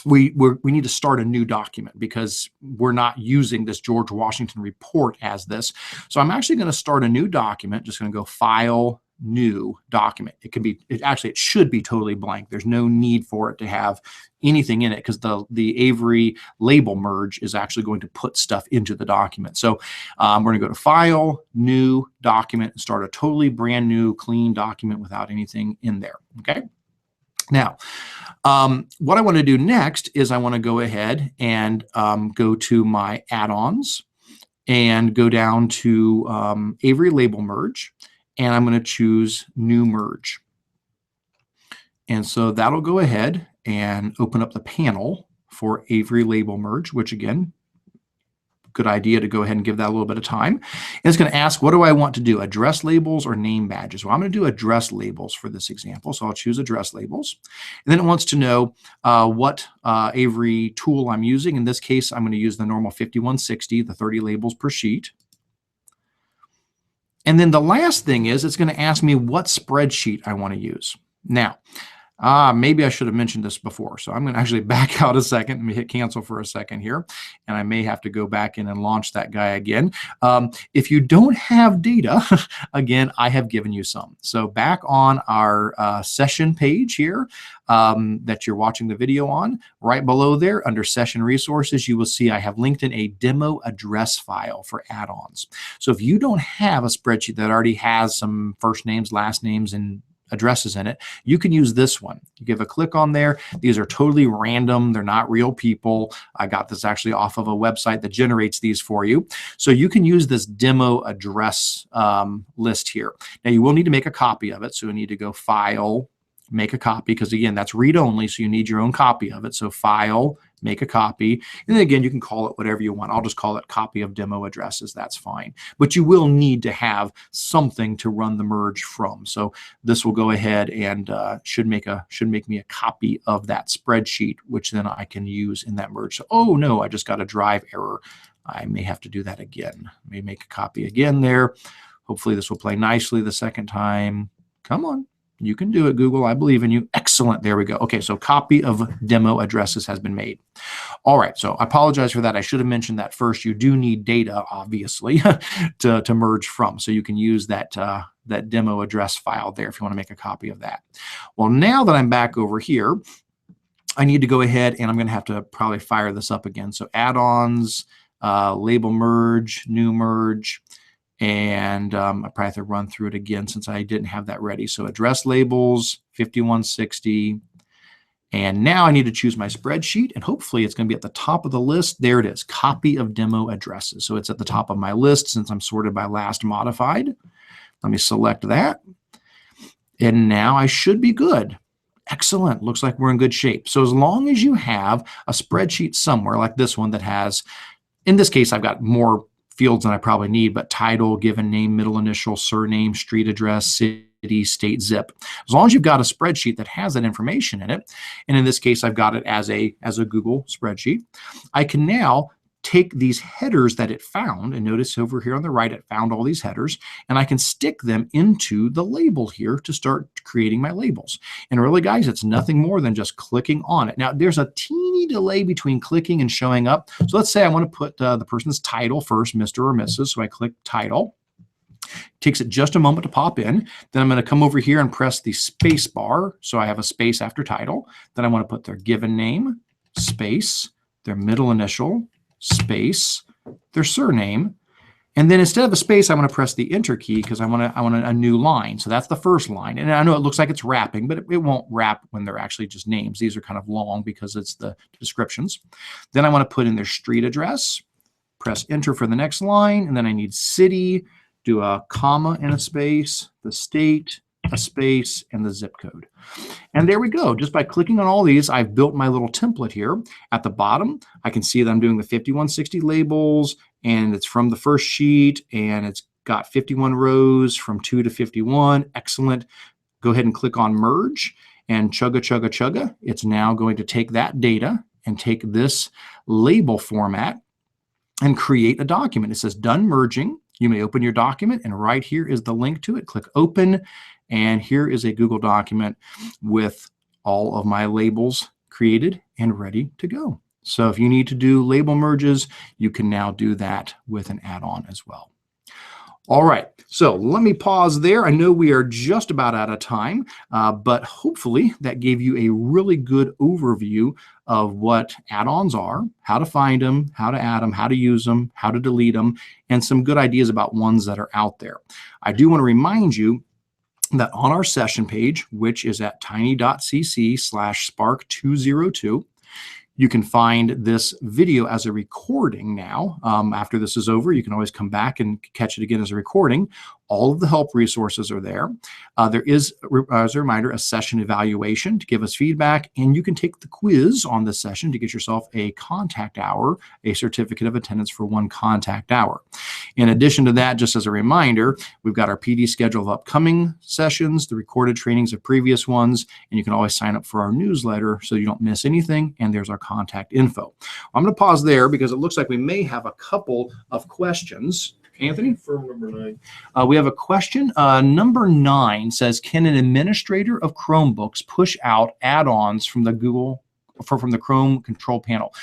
we need to start a new document because we're not using this George Washington report as this. So I'm actually going to start a new document, just going to go File, New Document. It should be totally blank. There's no need for it to have anything in it because the Avery Label Merge is actually going to put stuff into the document. So we're going to go to File, New Document, and start a totally brand new, clean document without anything in there, okay? Now, what I want to do next is I want to go ahead and go to my add-ons and go down to Avery Label Merge, and I'm going to choose New Merge. And so that'll go ahead and open up the panel for Avery Label Merge, which again, good idea to go ahead and give that a little bit of time. And it's going to ask, what do I want to do, address labels or name badges? Well, I'm going to do address labels for this example. So I'll choose address labels. And then it wants to know what Avery tool I'm using. In this case, I'm going to use the normal 5160, the 30 labels per sheet. And then the last thing is it's going to ask me what spreadsheet I want to use. Now, Maybe I should have mentioned this before. So I'm going to actually back out a second. Let me hit cancel for a second here. And I may have to go back in and launch that guy again. If you don't have data, again, I have given you some. So back on our session page here that you're watching the video on, right below there under session resources, you will see I have linked in a demo address file for add-ons. So if you don't have a spreadsheet that already has some first names, last names, and addresses in it, you can use this one. You give a click on there. These are totally random. They're not real people. I got this actually off of a website that generates these for you. So you can use this demo address list here. Now you will need to make a copy of it. So you need to go File, make a copy, because again, that's read only. So you need your own copy of it. So File, make a copy. And then again, you can call it whatever you want. I'll just call it copy of demo addresses. That's fine. But you will need to have something to run the merge from. So this will go ahead and should make me a copy of that spreadsheet, which then I can use in that merge. So, oh no, I just got a drive error. I may have to do that again. Let me make a copy again there. Hopefully this will play nicely the second time. Come on. You can do it, Google. I believe in you. Excellent. There we go. Okay, so copy of demo addresses has been made. All right, so I apologize for that. I should have mentioned that first. You do need data, obviously, to merge from. So you can use that, that demo address file there if you want to make a copy of that. Well, now that I'm back over here, I need to go ahead and I'm going to have to probably fire this up again. So add-ons, label merge, new merge. And I probably have to run through it again since I didn't have that ready. So address labels, 5160. And now I need to choose my spreadsheet, and hopefully it's going to be at the top of the list. There it is, copy of demo addresses. So it's at the top of my list since I'm sorted by last modified. Let me select that. And now I should be good. Excellent. Looks like we're in good shape. So as long as you have a spreadsheet somewhere like this one that has, in this case, I've got more fields than I probably need, but title, given name, middle initial, surname, street address, city, state, zip. As long as you've got a spreadsheet that has that information in it, and in this case, I've got it as a Google spreadsheet, I can now take these headers that it found, and notice over here on the right, it found all these headers, and I can stick them into the label here to start creating my labels. And really, guys, it's nothing more than just clicking on it. Now, there's a teeny delay between clicking and showing up. So let's say I want to put the person's title first, Mr. or Mrs. So I click title. It takes it just a moment to pop in. Then I'm going to come over here and press the space bar. So I have a space after title. Then I want to put their given name, space, their middle initial, space, their surname, and then instead of a space, I want to press the enter key because I want a new line. So that's the first line. And I know it looks like it's wrapping, but it won't wrap when they're actually just names. These are kind of long because it's the descriptions. Then I want to put in their street address, press enter for the next line, and then I need city, do a comma and a space, the state, a space, and the zip code. And there we go. Just by clicking on all these, I've built my little template here. At the bottom, I can see that I'm doing the 5160 labels, and it's from the first sheet, and it's got 51 rows from 2 to 51. Excellent. Go ahead and click on merge, and chugga, chugga, chugga. It's now going to take that data and take this label format and create a document. It says done merging. You may open your document, and right here is the link to it. Click open. And here is a Google document with all of my labels created and ready to go. So if you need to do label merges, you can now do that with an add-on as well. All right, so let me pause there. I know we are just about out of time, but hopefully that gave you a really good overview of what add-ons are, how to find them, how to add them, how to use them, how to delete them, and some good ideas about ones that are out there. I do want to remind you that on our session page, which is at tiny.cc/spark202, you can find this video as a recording now. After this is over, you can always come back and catch it again as a recording. All of the help resources are there. There is, as a reminder, a session evaluation to give us feedback, and you can take the quiz on this session to get yourself a contact hour, a certificate of attendance for 1 contact hour. In addition to that, just as a reminder, we've got our PD schedule of upcoming sessions, the recorded trainings of previous ones, and you can always sign up for our newsletter so you don't miss anything, and there's our contact info. I'm going to pause there because it looks like we may have a couple of questions. Anthony? From number 9. We have a question. Number 9 says, can an administrator of Chromebooks push out add-ons from the from the Chrome control panel?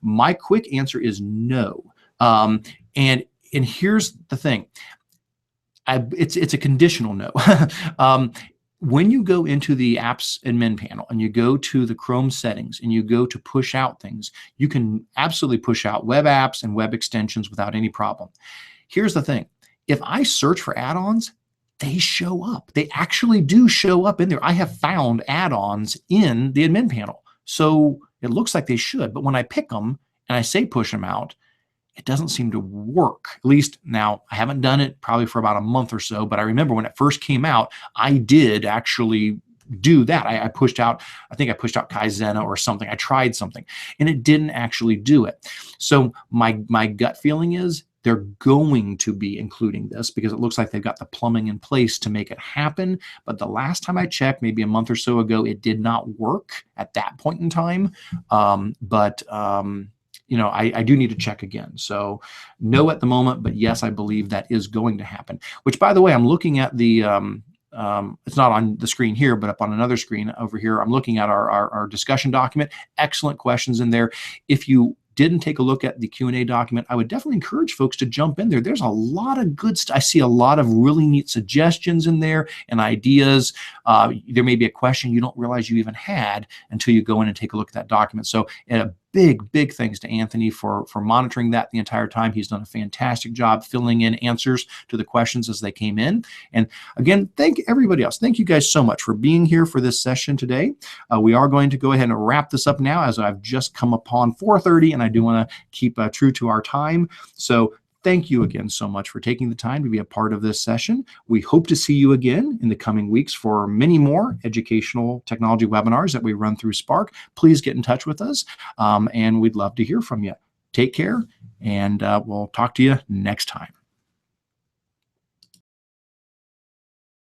My quick answer is no. And here's the thing. It's a conditional no. When you go into the apps admin panel and you go to the Chrome settings and you go to push out things, you can absolutely push out web apps and web extensions without any problem. Here's the thing. If I search for add-ons, they show up. They actually do show up in there. I have found add-ons in the admin panel. So it looks like they should, but when I pick them and I say push them out, it doesn't seem to work. At least now, I haven't done it probably for about a month or so, but I remember when it first came out, I did actually do that. I pushed out, I think I pushed out Kaizena or something. I tried something and it didn't actually do it. So my gut feeling is they're going to be including this because it looks like they've got the plumbing in place to make it happen. But the last time I checked, maybe a month or so ago, it did not work at that point in time. You know, I do need to check again. So no at the moment, but yes, I believe that is going to happen. Which, by the way, I'm looking at the, it's not on the screen here, but up on another screen over here, I'm looking at our discussion document. Excellent questions in there. If you didn't take a look at the Q&A document, I would definitely encourage folks to jump in there. There's a lot of good stuff. I see a lot of really neat suggestions in there and ideas. There may be a question you don't realize you even had until you go in and take a look at that document. So big thanks to Anthony for monitoring that the entire time. He's done a fantastic job filling in answers to the questions as they came in. And again, thank everybody else. Thank you guys so much for being here for this session today. We are going to go ahead and wrap this up now as I've just come upon 4:30 and I do want to keep true to our time. So thank you again so much for taking the time to be a part of this session. We hope to see you again in the coming weeks for many more educational technology webinars that we run through Spark. Please get in touch with us, and we'd love to hear from you. Take care, and we'll talk to you next time.